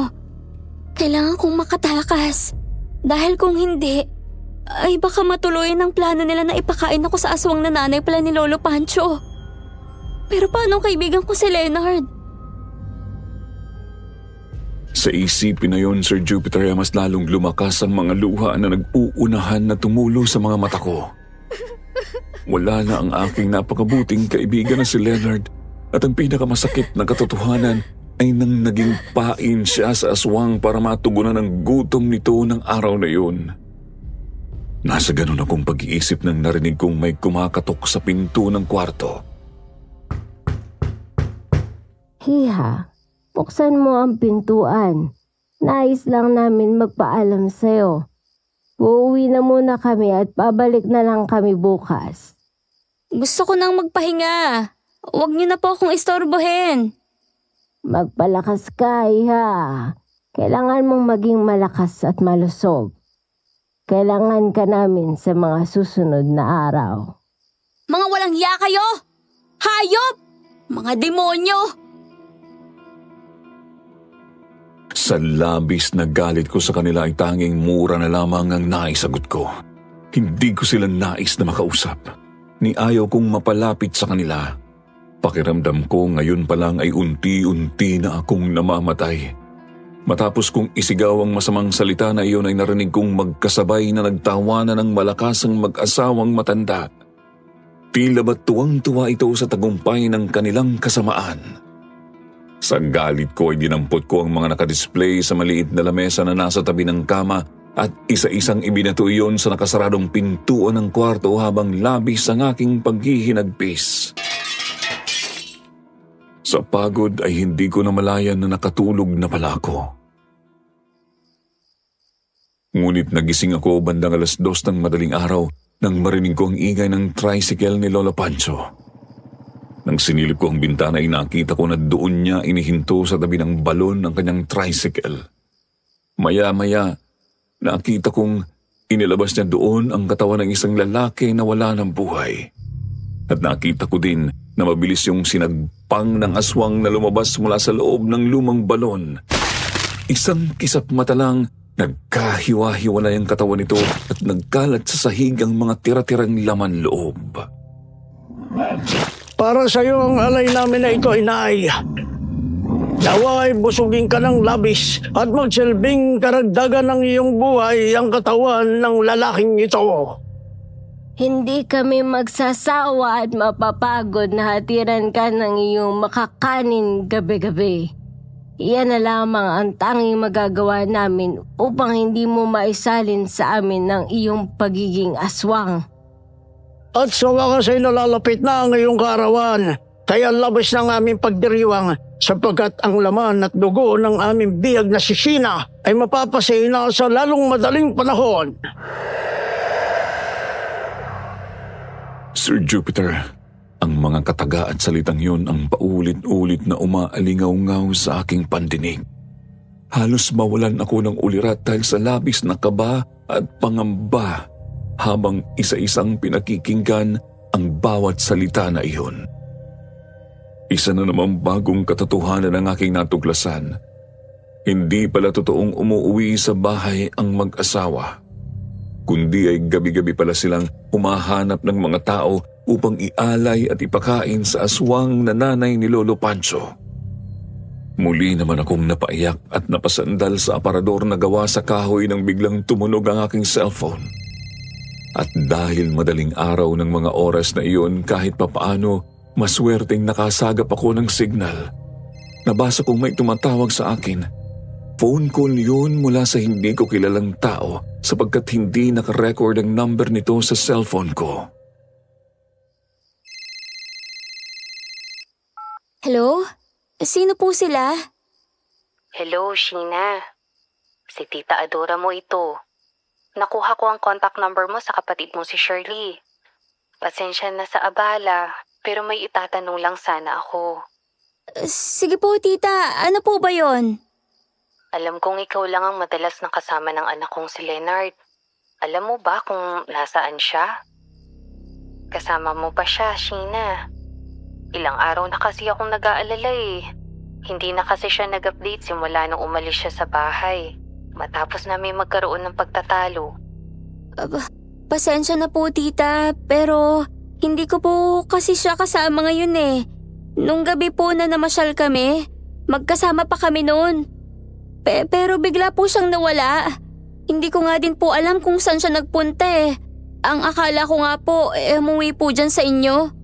[SPEAKER 4] Kailangan kong makatakas. Dahil kung hindi, ay baka matuloy ang plano nila na ipakain ako sa aswang na nanay pala ni Lolo Pancho. Pero paano ang kaibigan ko si Leonard?
[SPEAKER 1] Sa isipin na yon, Sir Jupiter, ay mas lalong lumakas ang mga luha na nag-uunahan na tumulo sa mga mata ko. Wala na ang aking napakabuting kaibigan na si Leonard at ang pinakamasakit na katotohanan ay nang naging pain siya sa aswang para matugunan ang gutom nito ng araw na yun. Nasa ganun akong pag-iisip nang narinig kong may kumakatok sa pinto ng kwarto.
[SPEAKER 6] Hiha, buksan mo ang pintuan. Nais lang namin magpaalam sa'yo. Uuwi na muna kami at babalik na lang kami bukas.
[SPEAKER 4] Gusto ko nang magpahinga. Huwag niyo na po akong istorbohin.
[SPEAKER 6] Magpalakas ka, Iha. Kailangan mong maging malakas at malusog. Kailangan ka namin sa mga susunod na araw.
[SPEAKER 4] Mga walang hiya kayo! Hayop! Mga demonyo!
[SPEAKER 1] Sa labis na galit ko sa kanila ay tanging mura na lamang ang naisagot ko. Hindi ko sila nais na makausap. Ni ayaw kong mapalapit sa kanila. Pakiramdam ko ngayon pa lang ay unti-unti na akong namamatay. Matapos kong isigaw ang masamang salita na iyon ay narinig kong magkasabay na nagtawanan ng malakas ang mag-asawang matanda. Tila ba't tuwang-tuwa ito sa tagumpay ng kanilang kasamaan. Sa galit ko ay dinampot ko ang mga nakadisplay sa maliit na lamesa na nasa tabi ng kama at isa-isang ibinato iyon sa nakasaradong pintuan ng kwarto habang labis ang aking paghihinagpis. Sa pagod ay hindi ko namalayan na nakatulog na pala ako. Ngunit nagising ako bandang 2:00 ng madaling araw nang marinig ko ang ingay ng tricycle ni Lolo Pancho. Nang sinilip ko ang bintana ay nakita ko na doon niya inihinto sa tabi ng balon ng kanyang tricycle. Maya-maya, nakita kong inilabas niya doon ang katawan ng isang lalaki na wala ng buhay. At nakita ko din na mabilis yung sinagpang ng aswang na lumabas mula sa loob ng lumang balon. Isang kisap mata lang, nagkahiwa-hiwalay ang katawan nito at nagkalat sa sahig ang mga tira-tirang laman loob.
[SPEAKER 7] Para sa iyo ang alay namin na ito, inay. Nawa ay busugin ka ng labis at magsilbing karagdagan ng iyong buhay ang katawan ng lalaking ito.
[SPEAKER 6] Hindi kami magsasawa at mapapagod na hatiran ka ng iyong makakanin gabi-gabi. Iyan na lamang ang tanging magagawa namin upang hindi mo maisalin sa amin ng iyong pagiging aswang.
[SPEAKER 7] At sa wakas ay nalalapit na ang iyong kaarawan, kaya labis ng aming pagdiriwang sapagkat ang laman at dugo ng aming biyag na si Sheena ay mapapasina sa lalong madaling panahon.
[SPEAKER 1] Sir Jupiter, ang mga kataga at salitang yun ang paulit-ulit na umaalingaw-ngaw sa aking pandinig. Halos mawalan ako ng ulirat dahil sa labis na kaba at pangamba habang isa-isang pinakikinggan ang bawat salita na iyon. Isa na namang bagong katotohanan ang aking natuklasan. Hindi pala totoong umuwi sa bahay ang mag-asawa, kundi ay gabi-gabi pala silang humahanap ng mga tao upang ialay at ipakain sa aswang na nanay ni Lolo Pancho. Muli naman akong napaiyak at napasandal sa aparador na gawa sa kahoy nang biglang tumunog ang aking cellphone. At dahil madaling araw ng mga oras na iyon, kahit papaano, maswerteng nakasagap ako ng signal. Nabasa kong may tumatawag sa akin. Phone call yun mula sa hindi ko kilalang tao sapagkat hindi nakarecord ang number nito sa cellphone ko.
[SPEAKER 4] Hello? Sino po sila?
[SPEAKER 8] Hello, Sheena. Si Tita Adora mo ito. Nakuha ko ang contact number mo sa kapatid mo si Shirley. Pasensya na sa abala, pero may itatanong lang sana ako.
[SPEAKER 4] Sige po, tita. Ano po ba yon?
[SPEAKER 8] Alam kong ikaw lang ang madalas na kasama ng anak kong si Leonard. Alam mo ba kung nasaan siya? Kasama mo pa siya, Sheena. Ilang araw na kasi akong nag-aalala eh. Hindi na kasi siya nag-update simula nung umalis siya sa bahay. Matapos namin magkaroon ng pagtatalo.
[SPEAKER 4] Pasensya na po, tita. Pero hindi ko po kasi siya kasama ngayon eh. Nung gabi po na namasyal kami, magkasama pa kami noon. Pero bigla po siyang nawala. Hindi ko nga din po alam kung saan siya nagpunta eh. Ang akala ko nga po, umuwi po dyan sa inyo.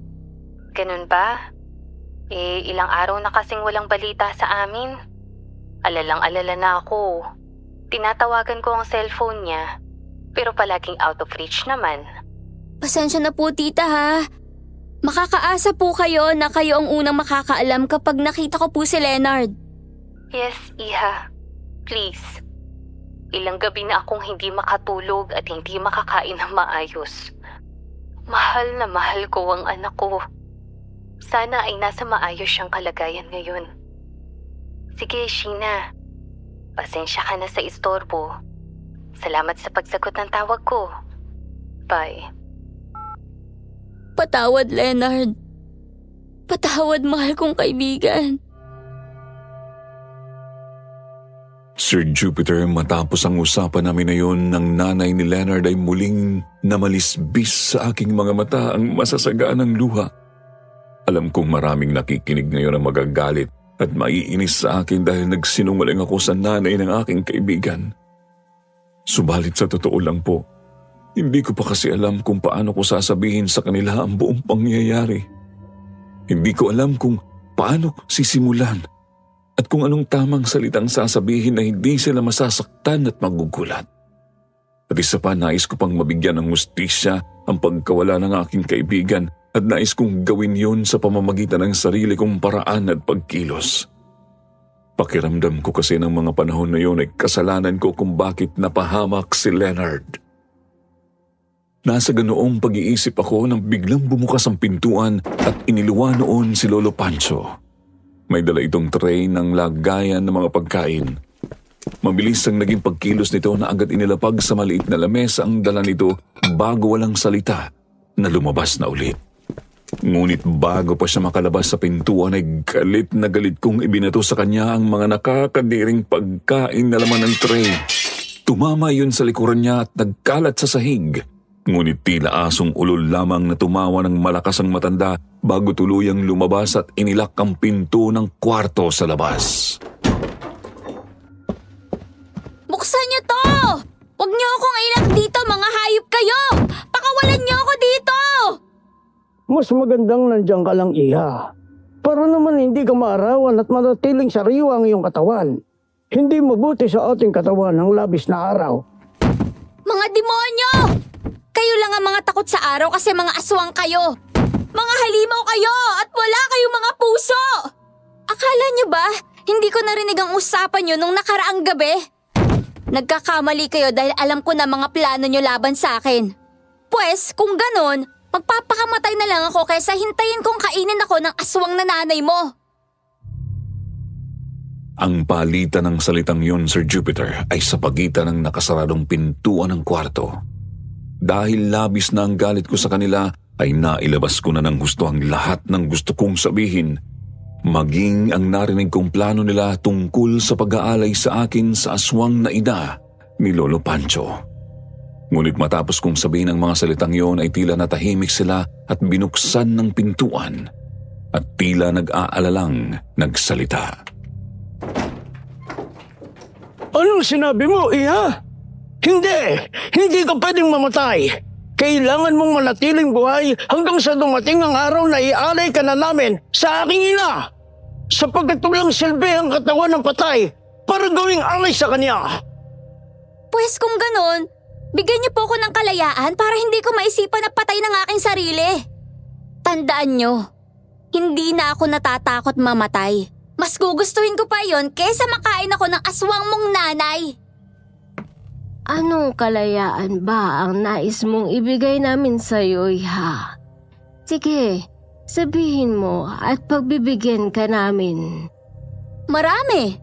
[SPEAKER 8] Ganun ba? Ilang araw na kasing walang balita sa amin. Alalang-alala na ako. Tinatawagan ko ang cellphone niya, pero palaging out of reach naman.
[SPEAKER 4] Pasensya na po, tita ha. Makakaasa po kayo na kayo ang unang makakaalam kapag nakita ko po si Leonard.
[SPEAKER 8] Yes, Iha. Please. Ilang gabi na akong hindi makatulog at hindi makakain ng maayos. Mahal na mahal ko ang anak ko. Sana ay nasa maayos siyang kalagayan ngayon. Sige, Sheena. Pasensya ka na sa istorbo. Salamat sa pagsagot ng tawag ko. Bye.
[SPEAKER 4] Patawad, Leonard. Patawad, mahal kong kaibigan.
[SPEAKER 1] Sir Jupiter, matapos ang usapan namin na yun, ng nanay ni Leonard ay muling namalisbis sa aking mga mata ang masasaganang luha. Alam kong maraming nakikinig ngayon ang magagalit at maiinis sa akin dahil nagsinungaling ako sa nanay ng aking kaibigan. Subalit sa totoo lang po, hindi ko pa kasi alam kung paano ko sasabihin sa kanila ang buong pangyayari. Hindi ko alam kung paano sisimulan at kung anong tamang salitang sasabihin na hindi sila masasaktan at magugulat. At isa pa, nais ko pang mabigyan ng hustisya ang pagkawala ng aking kaibigan at nais kong gawin yon sa pamamagitan ng sarili kong paraan at pagkilos. Pakiramdam ko kasi ng mga panahon na yon ay kasalanan ko kung bakit napahamak si Leonard. Nasa ganoong pag-iisip ako nang biglang bumukas ang pintuan at iniluwa noon si Lolo Pancho. May dala itong tray ng lagayan ng mga pagkain. Mabilis ang naging pagkilos nito na agad inilapag sa maliit na lamesa ang dala nito bago walang salita na lumabas na ulit. Ngunit bago pa siya makalabas sa pintuan ay galit na galit kong ibinato sa kanya ang mga nakakadiring pagkain na laman ng tray. Tumama yun sa likuran niya at nagkalat sa sahig. Ngunit tila asong ulol lamang na tumawa ng malakas ang matanda bago tuluyang lumabas at inilak ang pinto ng kwarto sa labas.
[SPEAKER 4] Buksan niyo to! Huwag niyo akong ilak dito, mga hayop kayo! Pakawalan niyo ako dito!
[SPEAKER 7] Mas magandang nandiyan ka lang, Iha. Para naman hindi ka maarawan at manatiling sariwa ang iyong katawan. Hindi mabuti sa ating katawan ang labis na araw.
[SPEAKER 4] Mga demonyo! Kayo lang ang mga takot sa araw kasi mga aswang kayo. Mga halimaw kayo at wala kayong mga puso! Akala niyo ba, hindi ko narinig ang usapan niyo nung nakaraang gabi? Nagkakamali kayo dahil alam ko na mga plano niyo laban sa akin. Pwes, kung ganon, Magpapakamatay na lang ako kaysa hintayin kong kainin ako ng aswang na nanay mo.
[SPEAKER 1] Ang palitan ng salitang yun, Sir Jupiter, ay sa pagitan ng nakasaradong pintuan ng kwarto. Dahil labis na ang galit ko sa kanila, ay nailabas ko na ng gusto ang lahat ng gusto kong sabihin, maging ang narinig kong plano nila tungkol sa pag-aalay sa akin sa aswang na ina ni Lolo Pancho. Ngunit matapos kong sabihin ang mga salitang yon ay tila natahimik sila at binuksan ng pintuan at tila nag-aalalang nagsalita.
[SPEAKER 7] Anong sinabi mo, Iha? Hindi ka pwedeng mamatay. Kailangan mong manatiling buhay hanggang sa dumating ang araw na ialay ka na namin sa aking ina. Sapagkat walang silbi ang katawan ng patay para gawing alay sa kanya.
[SPEAKER 4] Pues kung ganon, bigyan niyo po ako ng kalayaan para hindi ko maisipan na patay ng aking sarili. Tandaan niyo, hindi na ako natatakot mamatay. Mas gugustuhin ko pa yon kaysa makain ako ng aswang mong nanay.
[SPEAKER 6] Anong kalayaan ba ang nais mong ibigay namin sa'yo, Iha? Sige, sabihin mo at pagbibigyan ka namin.
[SPEAKER 4] Marami.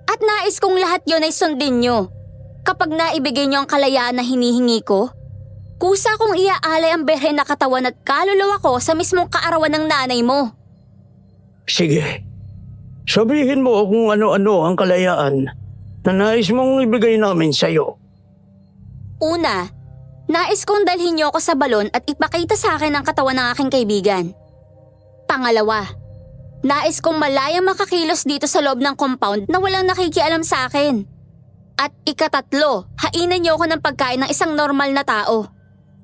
[SPEAKER 4] At nais kong lahat yon ay sundin niyo. Kapag naibigay niyo ang kalayaan na hinihingi ko, kusa kong iaalay ang berhen na katawan at kaluluwa ko sa mismong kaarawan ng nanay mo.
[SPEAKER 7] Sige, sabihin mo kung ano-ano ang kalayaan na nais mong ibigay namin sa'yo.
[SPEAKER 4] Una, nais kong dalhin niyo ako sa balon at ipakita sa akin ang katawan ng aking kaibigan. Pangalawa, nais kong malayang makakilos dito sa loob ng compound na walang nakikialam sa akin. At ikatatlo, hainan niyo ako ng pagkain ng isang normal na tao.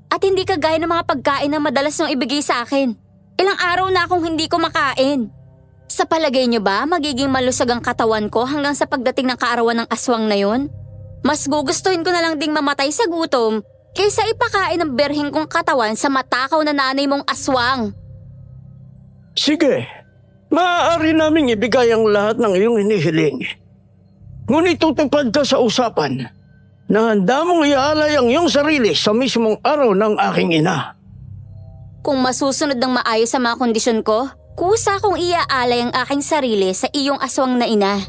[SPEAKER 4] At hindi kagaya ng mga pagkain na madalas niyong ibigay sa akin. Ilang araw na akong hindi ko makain. Sa palagay niyo ba magiging malusog ang katawan ko hanggang sa pagdating ng kaarawan ng aswang na yon? Mas gugustuhin ko na lang ding mamatay sa gutom kaysa ipakain ang berhing kong katawan sa matakaw na nanay mong aswang.
[SPEAKER 7] Sige, maaari naming ibigay ang lahat ng iyong hinihiling. Ngunit tutupad ka sa usapan na handa mong iaalay ang iyong sarili sa mismong araw ng aking ina.
[SPEAKER 4] Kung masusunod ng maayos sa mga kondisyon ko, kusa kong iaalay ang aking sarili sa iyong aswang na ina.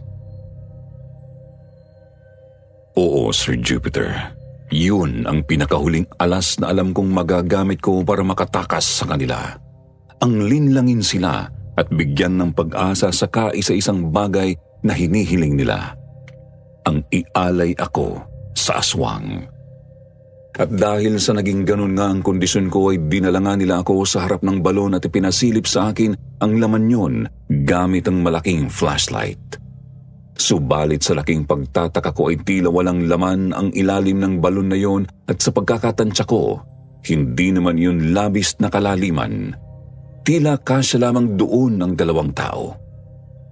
[SPEAKER 1] Oo, Sir Jupiter. Yun ang pinakahuling alas na alam kong magagamit ko para makatakas sa kanila. Ang linlangin sila at bigyan ng pag-asa sa kaisa-isang bagay na hinihiling nila. Ang ialay ako sa aswang. At dahil sa naging ganun nga ang kondisyon ko ay dinala nga nila ako sa harap ng balon at ipinasilip sa akin ang laman yun gamit ang malaking flashlight. Subalit sa laking pagtataka ko ay tila walang laman ang ilalim ng balon na yon at sa pagkakatansya ko, hindi naman yun labis na kalaliman. Tila kasya lamang doon ang dalawang tao.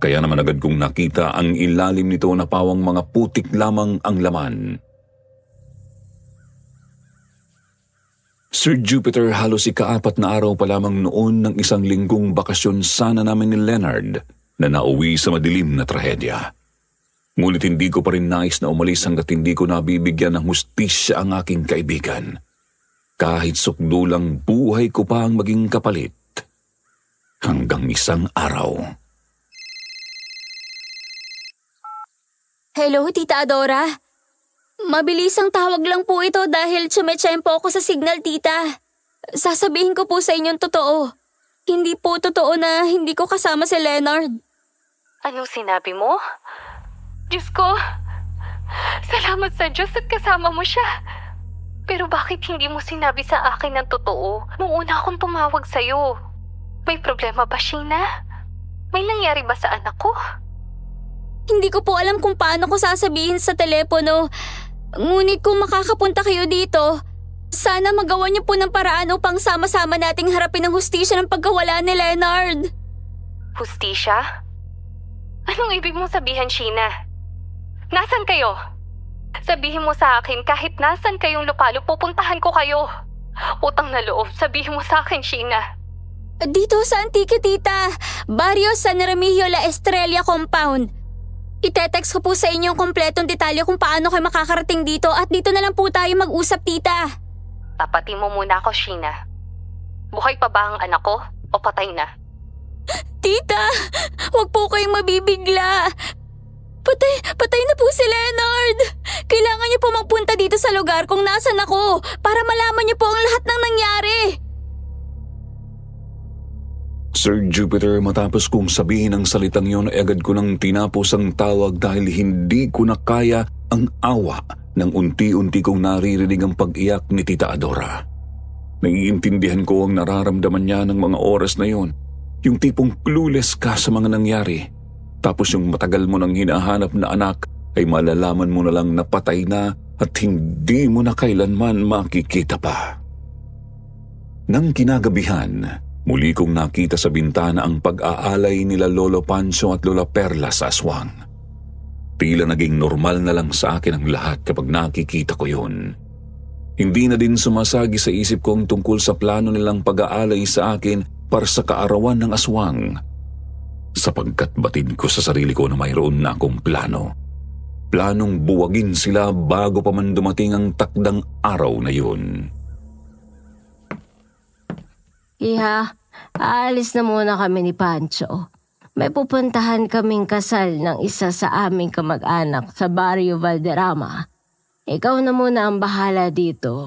[SPEAKER 1] Kaya naman agad kong nakita ang ilalim nito na pawang mga putik lamang ang laman. Sir Jupiter, halos ika-4 na araw pa lamang noon ng isang linggong bakasyon sana namin ni Leonard na nauwi sa madilim na trahedya. Ngunit hindi ko pa rin nais na umalis hanggat hindi ko nabibigyan ng hustisya ang aking kaibigan. Kahit sukdulang buhay ko pa ang maging kapalit. Hanggang isang araw.
[SPEAKER 4] Hello, Tita Adora. Mabilis ang tawag lang po ito dahil tsumetsyempo ako sa signal, Tita. Sasabihin ko po sa inyong totoo. Hindi po totoo na hindi ko kasama si Leonard.
[SPEAKER 8] Anong sinabi mo? Diyos ko, salamat sa Diyos at kasama mo siya. Pero bakit hindi mo sinabi sa akin ng totoo nung una akong tumawag sa'yo? May problema ba, Sheena? May nangyari ba sa anak ko?
[SPEAKER 4] Hindi ko po alam kung paano ko sasabihin sa telepono. Ngunit kung makakapunta kayo dito, sana magawa niyo po ng paraan upang sama-sama nating harapin ang hustisya ng pagkawala ni Leonard.
[SPEAKER 8] Hustisya? Anong ibig mong sabihin, Sheena? Nasaan kayo? Sabihin mo sa akin kahit nasan kayong lupalo, pupuntahan ko kayo. Utang na loob, sabihin mo sa akin, Sheena.
[SPEAKER 4] Dito sa Antique, Tita. Barrio San Remigio La Estrella Compound. Ite-text ko po sa inyo ang kompletong detalye kung paano kayo makakarating dito at dito na lang po tayo mag-usap, Tita.
[SPEAKER 8] Tapatin mo muna ako, Sheena. Buhay pa ba ang anak ko o patay na?
[SPEAKER 4] Tita, huwag po kayong mabibigla. Patay na po si Leonard. Kailangan niyo po magpunta dito sa lugar kung nasan ako para malaman niyo po ang lahat ng nangyari.
[SPEAKER 1] Sir Jupiter, matapos kong sabihin ang salitang yon ay agad ko nang tinapos ang tawag dahil hindi ko na kaya ang awa nang unti-unti kong naririnig ang pag-iyak ni Tita Adora. Naiintindihan ko ang nararamdaman niya ng mga oras na yon. Yung tipong clueless ka sa mga nangyari. Tapos yung matagal mo nang hinahanap na anak ay malalaman mo na lang na patay na at hindi mo na kailanman makikita pa. Nang kinagabihan, muli kong nakita sa bintana ang pag-aalay nila Lolo Pancho at Lola Perla sa aswang. Tila naging normal na lang sa akin ang lahat kapag nakikita ko yun. Hindi na din sumasagi sa isip ko ang tungkol sa plano nilang pag-aalay sa akin para sa kaarawan ng aswang. Sapagkat batid ko sa sarili ko na mayroon na akong plano. Planong buwagin sila bago pa man dumating ang takdang araw na yun.
[SPEAKER 6] Iha, aalis na muna kami ni Pancho. May pupuntahan kaming kasal ng isa sa aming kamag-anak sa Barrio Valderrama. Ikaw na muna ang bahala dito.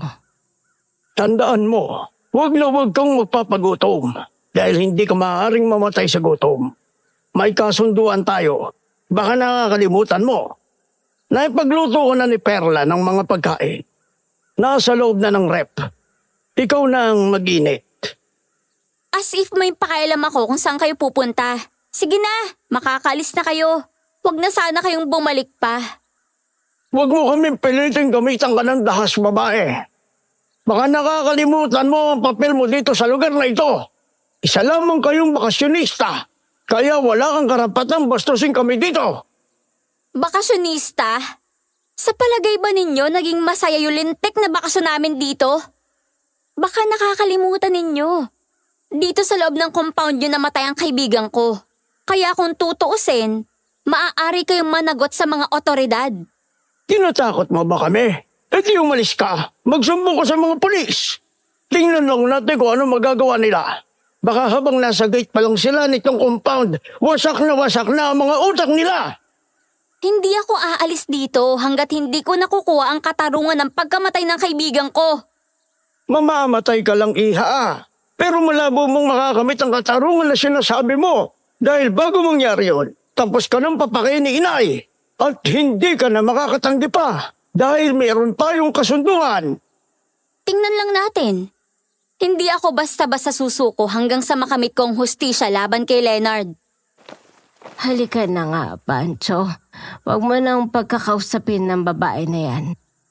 [SPEAKER 7] Tandaan mo, huwag na huwag kang magpapagutom dahil hindi ka maaaring mamatay sa gutom. May kasunduan tayo. Baka nakakalimutan mo. Naipagluto ko na ni Perla ng mga pagkain. Nasa loob na ng rep. Ikaw na ang mag-init.
[SPEAKER 4] As if may pakialam ako kung saan kayo pupunta. Sige na, makakalis na kayo. Huwag na sana kayong bumalik pa.
[SPEAKER 7] Huwag mo kaming piliting gamitan ka ng dahas, babae. Baka nakakalimutan mo ang papel mo dito sa lugar na ito. Isa lamang kayong bakasyonista. Kaya wala kang karapatang bastusin kami dito.
[SPEAKER 4] Bakasyonista? Sa palagay ba ninyo naging masaya yung lintik na bakasyon namin dito? Baka nakakalimutan ninyo. Dito sa loob ng compound yun namatay ang kaibigan ko. Kaya kung tutuusin, maaari kayong managot sa mga otoridad.
[SPEAKER 7] Tinatakot mo ba kami? E di umalis ka. Magsumbong ka sa mga pulis. Tingnan lang natin kung ano magagawa nila. Baka habang nasa gate pa lang sila nitong compound, wasak na ang mga utak nila.
[SPEAKER 4] Hindi ako aalis dito hanggat hindi ko nakukuha ang katarungan ng pagkamatay ng kaibigan ko.
[SPEAKER 7] Mamamatay ka lang, iha. Pero malabo mong makakamit ang katarungan na sinasabi mo. Dahil bago mangyari yun, tapos ka ng papakain ni inay. At hindi ka na makakatanggi pa. Dahil mayroon tayong kasunduan.
[SPEAKER 4] Tingnan lang natin. Hindi ako basta-basta susuko hanggang sa makamit kong hustisya laban kay Leonard.
[SPEAKER 6] Halika na nga, Pancho. Huwag mo nang pagkakausapin ng babae na yan.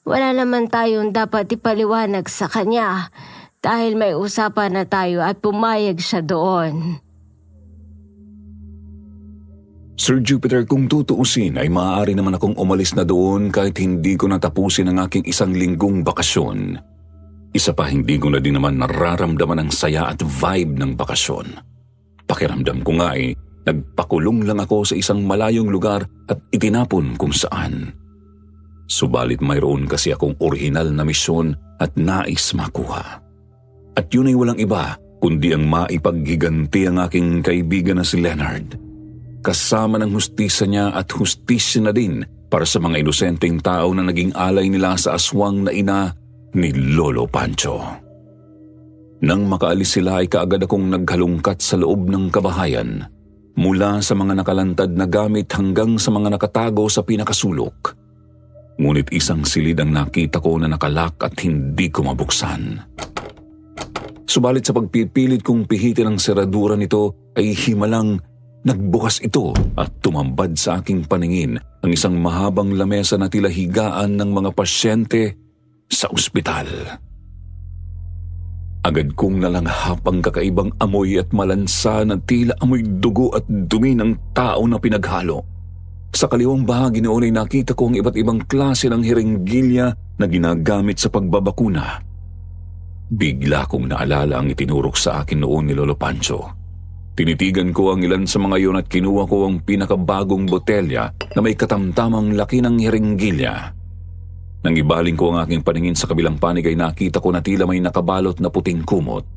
[SPEAKER 6] Wala naman tayong dapat ipaliwanag sa kanya dahil may usapan na tayo at pumayag siya doon.
[SPEAKER 1] Sir Jupiter, kung tutuusin ay maaari naman akong umalis na doon kahit hindi ko natapusin ang aking 1 linggong bakasyon. Isa pa, hindi ko na din naman nararamdaman ang saya at vibe ng bakasyon. Pakiramdam ko nga nagpakulong lang ako sa isang malayong lugar at itinapon kung saan. Subalit mayroon kasi akong orihinal na misyon at nais makuha. At yun ay walang iba kundi ang maipaghiganti ang aking kaibigan na si Leonard. Kasama ng hustisya niya at hustisya na din para sa mga inosenteng tao na naging alay nila sa aswang na ina ni Lolo Pancho. Nang makaalis sila ay kaagad akong naghalungkat sa loob ng kabahayan, mula sa mga nakalantad na gamit hanggang sa mga nakatago sa pinakasulok. Ngunit isang silid ang nakita ko na nakalak at hindi ko mabuksan. Subalit sa pagpipilit kong pihitin ang seradura nito ay himalang nagbukas ito at tumambad sa aking paningin ang isang mahabang lamesa na tila higaan ng mga pasyente sa ospital. Agad kong nalanghap ang kakaibang amoy at malansa na tila amoy dugo at dumi ng tao na pinaghalo. Sa kaliwang bahagi noon ay nakita ko ang iba't ibang klase ng hiringgilya na ginagamit sa pagbabakuna. Bigla kong naalala ang itinurok sa akin noon ni Lolo Pancho. Tinitigan ko ang ilan sa mga iyon at kinuha ko ang pinakabagong botelya na may katamtamang laki ng hiringgilya. Nang ibaling ko ang aking paningin sa kabilang panig ay nakita ko na tila may nakabalot na puting kumot.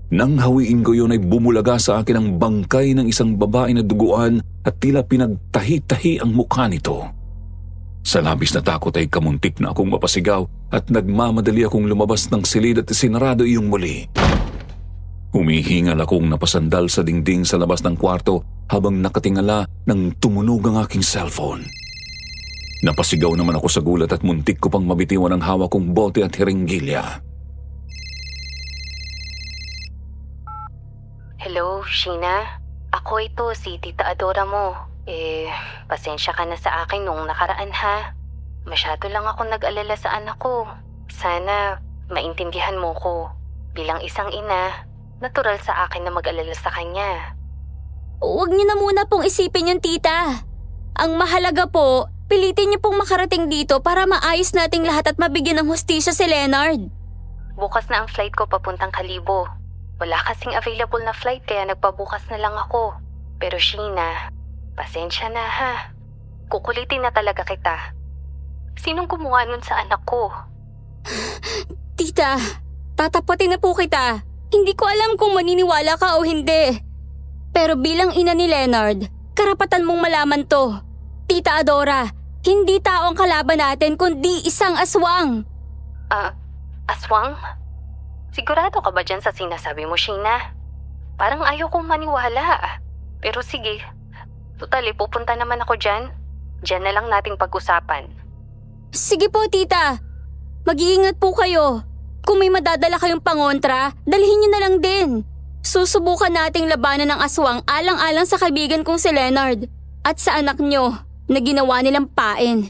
[SPEAKER 1] Nang hawiin ko yun ay bumulaga sa akin ang bangkay ng isang babae na duguan at tila pinagtahi-tahi ang mukha nito. Sa labis na takot ay kamuntik na akong mapasigaw at nagmamadali akong lumabas ng silid at sinarado iyong muli. Humihingal akong napasandal sa dingding sa labas ng kwarto habang nakatingala nang tumunog ang aking cellphone. Napasigaw naman ako sa gulat at muntik ko pang mabitiwan ang hawak kong bote at hiringgilya.
[SPEAKER 8] Hello, Sheena? Ako ito, si Tita Adora mo. Pasensya ka na sa akin nung nakaraan ha. Masyado lang ako nag-alala sa anak ko. Sana maintindihan mo ko. Bilang isang ina, natural sa akin na mag-alala sa kanya.
[SPEAKER 4] Huwag niyo na muna pong isipin yun, tita. Ang mahalaga po, pilitin niyo pong makarating dito para maayos nating lahat at mabigyan ng hustisya si Leonard.
[SPEAKER 8] Bukas na ang flight ko papuntang Kalibo. Wala kasing available na flight kaya nagpabukas na lang ako. Pero Sheena, pasensya na ha. Kukulitin na talaga kita. Sinong gumawa nun sa anak ko?
[SPEAKER 4] Tita, tatapatin na po kita. Hindi ko alam kung maniniwala ka o hindi. Pero bilang ina ni Leonard, karapatan mong malaman to. Tita Adora, hindi tao ang kalaban natin kundi isang aswang.
[SPEAKER 8] Aswang? Sigurado ka ba dyan sa sinasabi mo, Sheena? Parang ayaw kong maniwala. Pero sige, totally pupunta naman ako dyan. Dyan na lang nating pag-usapan.
[SPEAKER 4] Sige po, tita. Mag-iingat po kayo. Kung may madadala kayong pangontra, dalhin niyo na lang din. Susubukan nating labanan ng aswang alang-alang sa kaibigan kong si Leonard at sa anak niyo na ginawa nilang pain.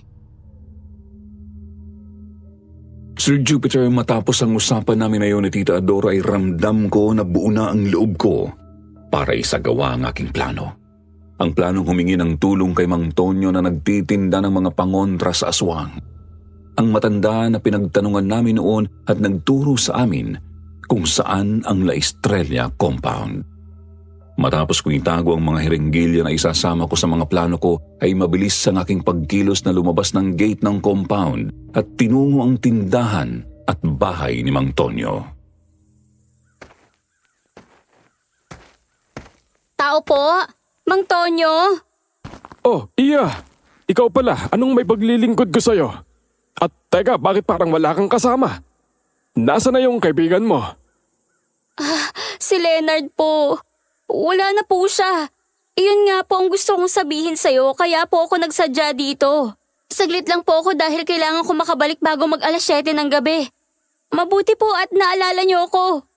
[SPEAKER 1] Sir Jupiter, matapos ang usapan namin na yun ni Tita Adora ay ramdam ko na buo na ang loob ko para isagawa ang aking plano. Ang planong humingi ng tulong kay Mang Tonyo na nagtitinda ng mga pangontra sa aswang. Ang matanda na pinagtanungan namin noon at nagturo sa amin kung saan ang La Estrella Compound. Matapos kong itago ang mga hiringgilya na isasama ko sa mga plano ko ay mabilis ang aking pagkilos na lumabas ng gate ng compound at tinungo ang tindahan at bahay ni Mang Tonyo.
[SPEAKER 4] Tao po, Mang Tonyo.
[SPEAKER 5] Oh, Iya! Ikaw pala, anong may paglilingkod ko sa'yo? At teka, bakit parang wala kang kasama? Nasa na yung kaibigan mo?
[SPEAKER 4] Si Leonard po. Wala na po siya. Iyon nga po ang gusto kong sabihin sa'yo kaya po ako nagsadya dito. Saglit lang po ako dahil kailangan ko makabalik bago mag-alas 7 ng gabi. Mabuti po at naalala niyo ako.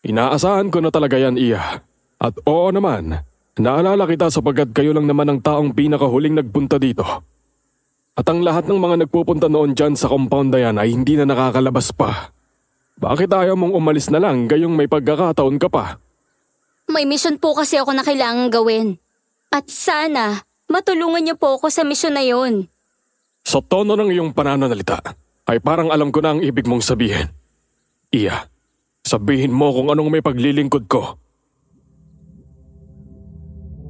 [SPEAKER 5] Inaasahan ko na talaga yan, Iya. At oo naman, naalala kita sapagkat kayo lang naman ang taong pinakahuling nagpunta dito. At ang lahat ng mga nagpupunta noon dyan sa compound na yan ay hindi na nakakalabas pa. Bakit ayaw mong umalis na lang gayong may pagkakataon ka pa?
[SPEAKER 4] May mission po kasi ako na kailangan gawin. At sana, matulungan niyo po ako sa mission na yon.
[SPEAKER 5] Sa tono ng iyong pananalita, ay parang alam ko na ang ibig mong sabihin. Iya, sabihin mo kung anong may paglilingkod ko.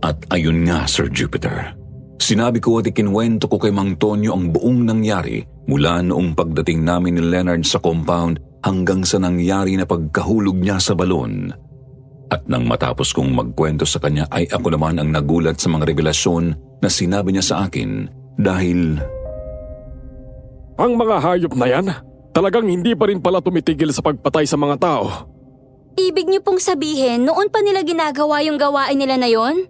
[SPEAKER 1] At ayun nga, Sir Jupiter. Sinabi ko at ikinwento ko kay Mang Tonyo ang buong nangyari mula noong pagdating namin ni Leonard sa compound hanggang sa nangyari na pagkahulog niya sa balon. At nang matapos kong magkwento sa kanya ay ako naman ang nagulat sa mga revelasyon na sinabi niya sa akin dahil...
[SPEAKER 5] Ang mga hayop na yan, talagang hindi pa rin pala tumitigil sa pagpatay sa mga tao.
[SPEAKER 4] Ibig niyo pong sabihin, noon pa nila ginagawa yung gawain nila na yon?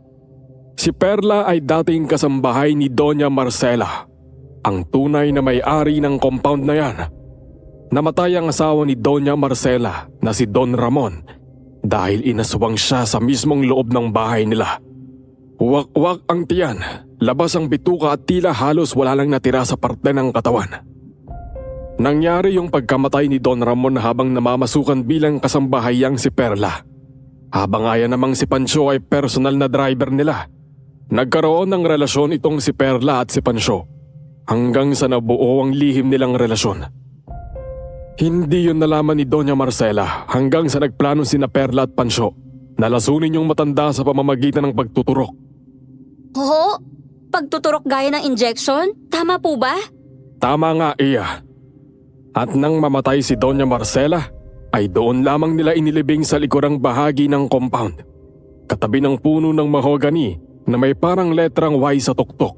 [SPEAKER 5] Si Perla ay dating kasambahay ni Doña Marcela, ang tunay na may-ari ng compound na yan. Namatay ang asawa ni Doña Marcela na si Don Ramon dahil inaswang siya sa mismong loob ng bahay nila. Huwak-huwak ang tiyan, labas ang bituka at tila halos wala lang natira sa parte ng katawan. Nangyari yung pagkamatay ni Don Ramon habang namamasukan bilang kasambahay si Perla. Habang ayan namang si Pancho ay personal na driver nila. Nagkaroon ng relasyon itong si Perla at si Pancho hanggang sa nabuo ang lihim nilang relasyon. Hindi yun nalaman ni Doña Marcela hanggang sa nagplano sina Perla at Pancho na lasunin yung matanda sa pamamagitan ng pagtuturok.
[SPEAKER 4] Oo? Pagtuturok gaya ng injection? Tama po ba?
[SPEAKER 5] Tama nga, Iya. At nang mamatay si Doña Marcela, ay doon lamang nila inilibing sa likurang bahagi ng compound, katabi ng puno ng mahogany na may parang letrang Y sa tuktok.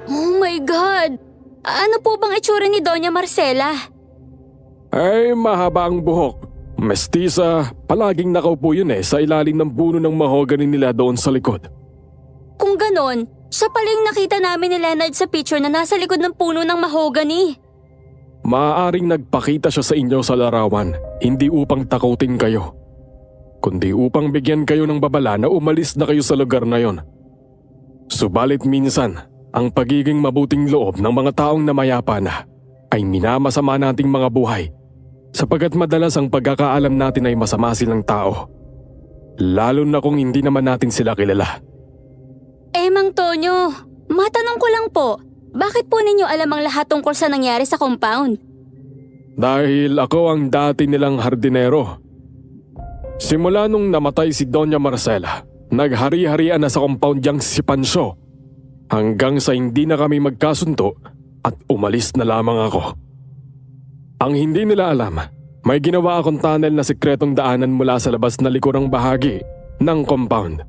[SPEAKER 4] Oh my God! Ano po bang itsura ni Doña Marcela?
[SPEAKER 5] Ay, mahaba ang buhok. Mestiza, palaging nakaupo yun sa ilalim ng puno ng mahogany nila doon sa likod.
[SPEAKER 4] Kung ganon, siya pala yung nakita namin ni Leonard sa picture na nasa likod ng puno ng mahogany.
[SPEAKER 5] Maaaring nagpakita siya sa inyo sa larawan, hindi upang takutin kayo, kundi upang bigyan kayo ng babala na umalis na kayo sa lugar na yon. Subalit minsan, ang pagiging mabuting loob ng mga taong namayapa na ay minamasama nating mga buhay, sapagkat madalas ang pagkakaalam natin ay masama silang tao, lalo na kung hindi naman natin sila kilala.
[SPEAKER 4] Mang Tonyo, matanong ko lang po, bakit po ninyo alam ang lahat tungkol sa nangyari sa compound?
[SPEAKER 5] Dahil ako ang dati nilang hardinero. Simula nung namatay si Doña Marcela, naghari-harian na sa compound niyang si Pancho, hanggang sa hindi na kami magkasundo at umalis na lamang ako. Ang hindi nila alam, may ginawa akong tunnel na sikretong daanan mula sa labas na likurang bahagi ng compound,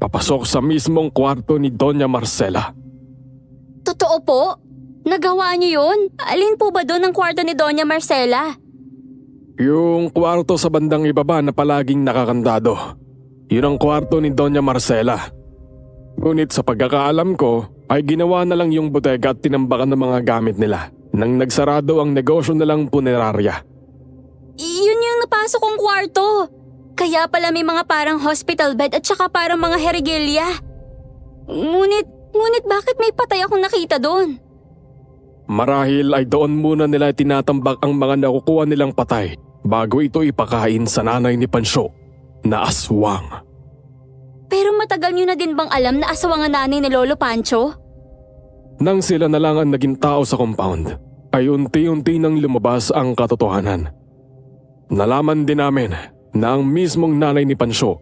[SPEAKER 5] papasok sa mismong kwarto ni Doña Marcela.
[SPEAKER 4] Totoo po? Nagawa niyo yun? Alin po ba doon ang kwarto ni Doña Marcela?
[SPEAKER 5] Yung kwarto sa bandang ibaba na palaging nakakandado. Yun ang kwarto ni Doña Marcela. Ngunit sa pagkakaalam ko, ay ginawa na lang yung bodega at tinambakan ng mga gamit nila nang nagsarado ang negosyo nilang punerarya.
[SPEAKER 4] Yun yung napasok kong kwarto. Kaya pala may mga parang hospital bed at saka parang mga herigilya. Ngunit bakit may patay akong nakita doon?
[SPEAKER 5] Marahil ay doon muna nila tinatambak ang mga nakukuha nilang patay bago ito ipakain sa nanay ni Pancho na aswang.
[SPEAKER 4] Pero matagal nyo na din bang alam na aswang ang nanay ni Lolo Pancho?
[SPEAKER 5] Nang sila na lang ang naging tao sa compound, ay unti-unti nang lumabas ang katotohanan. Nalaman din namin na ang mismong nanay ni Pancho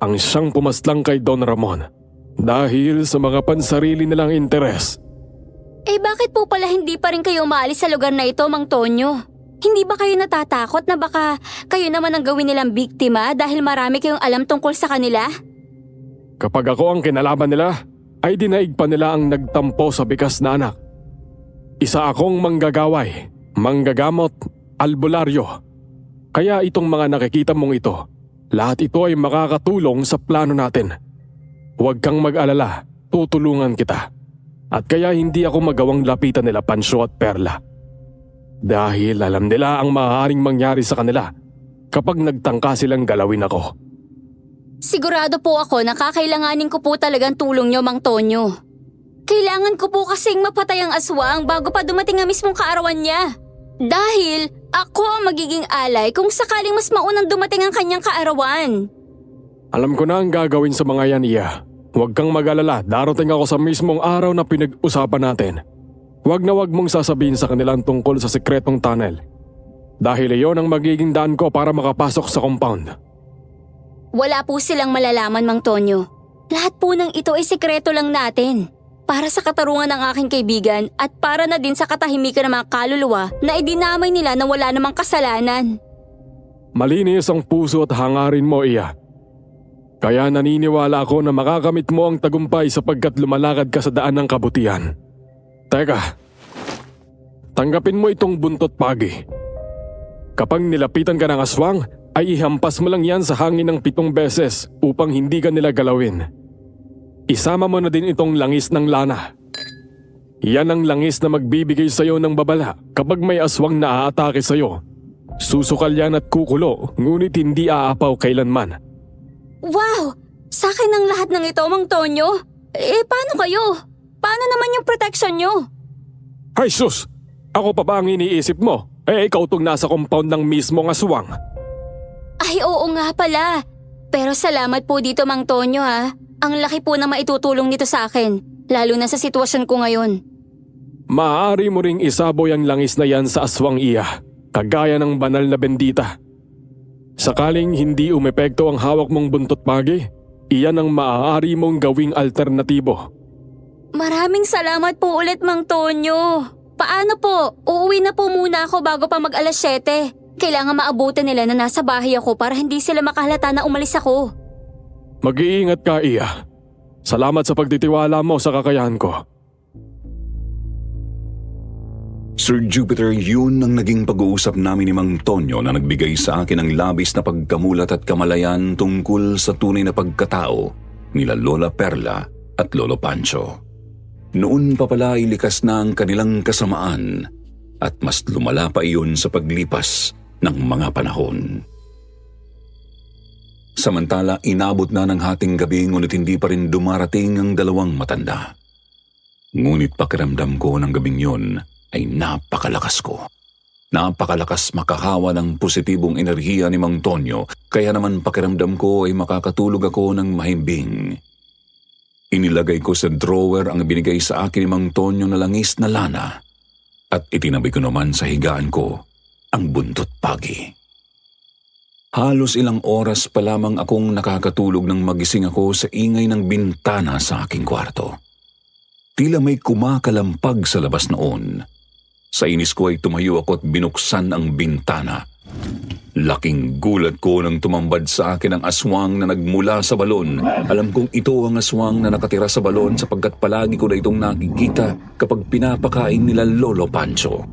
[SPEAKER 5] ang siyang pumaslang kay Don Ramon dahil sa mga pansarili nilang interes.
[SPEAKER 4] Bakit po pala hindi pa rin kayo umaalis sa lugar na ito, Mang Tonyo? Hindi ba kayo natatakot na baka kayo naman ang gawin nilang biktima dahil marami kayong alam tungkol sa kanila?
[SPEAKER 5] Kapag ako ang kinalaban nila, ay dinaig pa nila ang nagtampo sa bigas na anak. Isa akong manggagaway, manggagamot, albularyo. Kaya itong mga nakikita mong ito, lahat ito ay makakatulong sa plano natin. Huwag kang mag-alala, tutulungan kita. At kaya hindi ako magawang lapitan nila Pancho at Perla. Dahil alam nila ang maaaring mangyari sa kanila kapag nagtangka silang galawin ako.
[SPEAKER 4] Sigurado po ako na kakailanganin ko po talagang tulong nyo, Mang Tonyo. Kailangan ko po kasing mapatay ang aswang bago pa dumating ang mismong kaarawan niya. Dahil ako ang magiging alay kung sakaling mas maunang dumating ang kanyang kaarawan.
[SPEAKER 5] Alam ko na ang gagawin sa mga yan, Iya. Huwag kang mag-alala, darating ako sa mismong araw na pinag-usapan natin. Huwag na huwag mong sasabihin sa kanilang tungkol sa sikretong tunnel. Dahil iyon ang magiging daan ko para makapasok sa compound.
[SPEAKER 4] Wala po silang malalaman, Mang Tonyo. Lahat po ng ito ay sikreto lang natin. Para sa katarungan ng aking kaibigan at para na din sa katahimikan ng mga kaluluwa na idinamay nila na wala namang kasalanan.
[SPEAKER 5] Malinis ang puso at hangarin mo, Iya. Kaya naniniwala ako na makakamit mo ang tagumpay sapagkat lumalakad ka sa daan ng kabutihan. Teka, tanggapin mo itong buntot pagi. Kapag nilapitan ka ng aswang, ay ihampas mo lang yan sa hangin ng 7 beses upang hindi ka nila galawin. Isama mo na din itong langis ng lana. Yan ang langis na magbibigay sa'yo ng babala kapag may aswang na aatake sa'yo. Susukal yan at kukulo, ngunit hindi aapaw kailanman.
[SPEAKER 4] Wow! Sa akin ang lahat ng ito, Mang Tonyo. Paano kayo? Paano naman yung protection nyo?
[SPEAKER 5] Ay sus! Ako pa ba ang iniisip mo? Ikaw tong nasa compound ng mismong aswang.
[SPEAKER 4] Ay, oo nga pala. Pero salamat po dito, Mang Tonyo ha. Ang laki po na maitutulong nito sa akin, lalo na sa sitwasyon ko ngayon.
[SPEAKER 5] Maaari mo ring isaboy ang langis na yan sa aswang, Iya, kagaya ng banal na bendita. Sakaling hindi umepekto ang hawak mong buntot pagi, iyan ang maaari mong gawing alternatibo.
[SPEAKER 4] Maraming salamat po ulit, Mang Tonyo. Paano po? Uuwi na po muna ako bago pa mag-alas 7. Kailangan maabutan nila na nasa bahay ako para hindi sila makahalata na umalis ako.
[SPEAKER 5] Mag-iingat ka, Iya. Salamat sa pagtitiwala mo sa kakayahan ko.
[SPEAKER 1] Sir Jupiter, yun ang naging pag-uusap namin ni Mang Tonyo na nagbigay sa akin ng labis na pagkamulat at kamalayan tungkol sa tunay na pagkatao nila Lola Perla at Lolo Pancho. Noon pa pala ay likas na ang kanilang kasamaan at mas lumala pa iyon sa paglipas ng mga panahon. Samantala, inabot na ng hating gabi ngunit hindi pa rin dumarating ang dalawang matanda. Ngunit pakiramdam ko ng gabing yun ay napakalakas ko. Napakalakas makahawa ng positibong enerhiya ni Mang Tonyo, kaya naman pakiramdam ko ay makakatulog ako ng mahimbing. Inilagay ko sa drawer ang binigay sa akin ni Mang Tonyo na langis na lana at itinabi ko naman sa higaan ko ang buntot pagi. Halos ilang oras pa lamang akong nakakatulog nang magising ako sa ingay ng bintana sa aking kwarto. Tila may kumakalampag sa labas noon. Sa inis ko ay tumayo ako at binuksan ang bintana. Laking gulat ko nang tumambad sa akin ang aswang na nagmula sa balon. Alam kong ito ang aswang na nakatira sa balon sapagkat palagi ko na itong nakikita kapag pinapakain nila Lolo Pancho.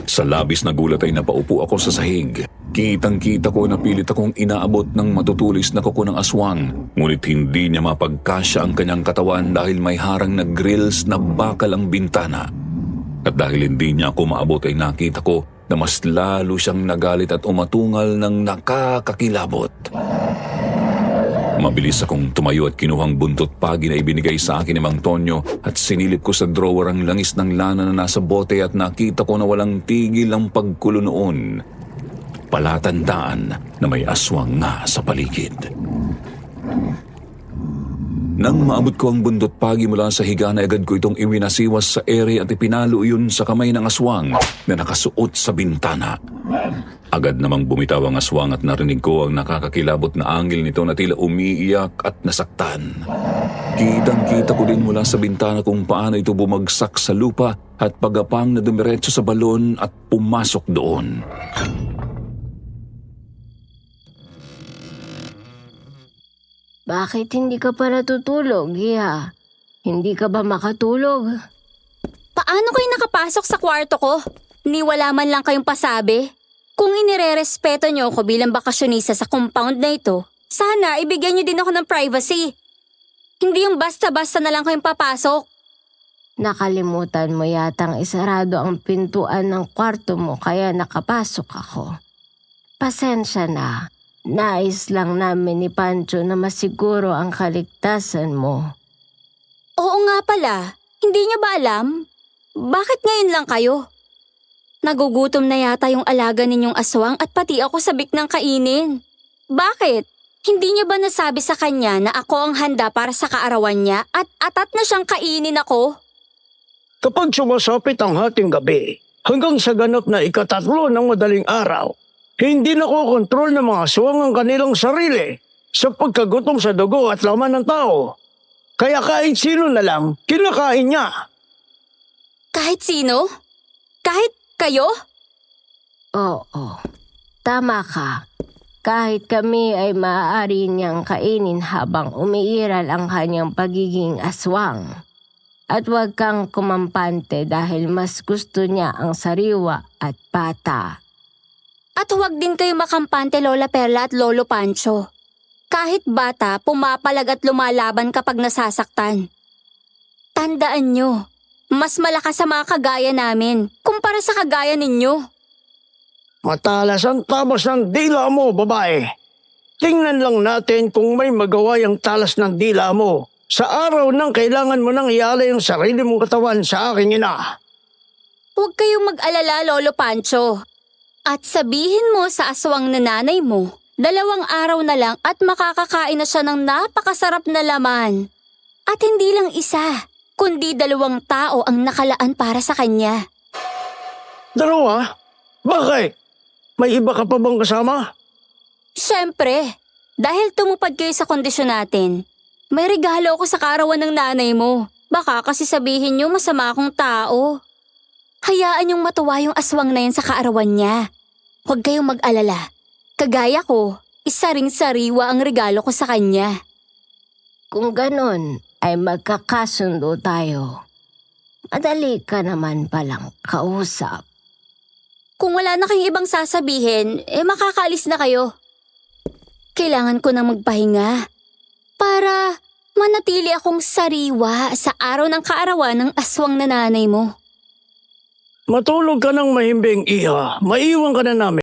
[SPEAKER 1] Sa labis na gulat ay napaupo ako sa sahig. Kitang-kita ko na pilit akong inaabot ng matutulis na kuko ng aswang. Ngunit hindi niya mapagkasya ang kanyang katawan dahil may harang na grills na bakal ang bintana. At dahil hindi niya ako maabot ay nakita ko na mas lalo siyang nagalit at umatungal ng nakakakilabot. Mabilis akong tumayo at kinuhang buntot pagi na ibinigay sa akin ni Mang Tonyo at sinilip ko sa drawer ang langis ng lana na nasa bote at nakita ko na walang tigil ang pagkulo noon. Palatandaan na may aswang nga sa paligid. Nang maabot ko ang bundot pagi mula sa higaan ay agad ko itong iwinasiwas sa ere at ipinalo iyon sa kamay ng aswang na nakasuot sa bintana. Agad namang bumitaw ang aswang at narinig ko ang nakakakilabot na angil nito na tila umiiyak at nasaktan. Kitang-kita ko din mula sa bintana kung paano ito bumagsak sa lupa at pagapang na dumiretso sa balon at pumasok doon.
[SPEAKER 6] Bakit hindi ka pa natutulog, Iya? Hindi ka ba makatulog?
[SPEAKER 4] Paano kayo nakapasok sa kwarto ko? Ni wala man lang kayong pasabi? Kung inirerespeto niyo ako bilang bakasyonista sa compound na ito, sana ibigyan niyo din ako ng privacy. Hindi yung basta-basta na lang kayong papasok.
[SPEAKER 6] Nakalimutan mo yatang isarado ang pintuan ng kwarto mo kaya nakapasok ako. Pasensya na. Nais lang namin ni Pancho na masiguro ang kaligtasan mo.
[SPEAKER 4] Oo nga pala, hindi niyo ba alam? Bakit ngayon lang kayo? Nagugutom na yata yung alaga ninyong aswang at pati ako sabik ng kainin. Bakit? Hindi niyo ba nasabi sa kanya na ako ang handa para sa kaarawan niya at atat na siyang kainin ako?
[SPEAKER 7] Kapag sumasapit ang hating gabi, hanggang sa ganap na ikatatlo ng madaling araw, hindi nakokontrol ng mga aswang ang kanilang sarili sa pagkagutom sa dugo at laman ng tao. Kaya kahit sino na lang, kinakain niya.
[SPEAKER 4] Kahit sino? Kahit kayo?
[SPEAKER 6] Oo, tama ka. Kahit kami ay maaari niyang kainin habang umiiral ang kanyang pagiging aswang. At huwag kang kumampante dahil mas gusto niya ang sariwa at pata.
[SPEAKER 4] At huwag din kayo makampante Lola Perla at Lolo Pancho. Kahit bata, pumapalag at lumalaban kapag nasasaktan. Tandaan nyo, mas malakas sa mga kagaya namin kumpara sa kagaya ninyo.
[SPEAKER 7] Matalas ang tabas ng dila mo, babae. Tingnan lang natin kung may magawa yung talas ng dila mo sa araw nang kailangan mo nang ialay ang sarili mong katawan sa aking ina.
[SPEAKER 4] Huwag kayong mag-alala, Lolo Pancho. At sabihin mo sa aswang na nanay mo, 2 araw na lang at makakakain na siya ng napakasarap na laman. At hindi lang isa, kundi 2 tao ang nakalaan para sa kanya.
[SPEAKER 7] 2? Bakit? May iba ka pa bang kasama?
[SPEAKER 4] Siyempre, dahil tumupad kayo sa kondisyon natin, may regalo ako sa kaarawan ng nanay mo. Baka kasi sabihin niyo masama akong tao. Hayaan niyong matuwa yung aswang na yan sa kaarawan niya. Huwag kayong mag-alala. Kagaya ko, isa ring sariwa ang regalo ko sa kanya.
[SPEAKER 6] Kung ganon, ay magkakasundo tayo. Madali ka naman palang kausap.
[SPEAKER 4] Kung wala na kayong ibang sasabihin, makakaalis na kayo. Kailangan ko nang magpahinga para manatili akong sariwa sa araw ng kaarawan ng aswang na nanay mo.
[SPEAKER 7] Matulog ka ng mahimbing, Iha. Maiwan ka na namin.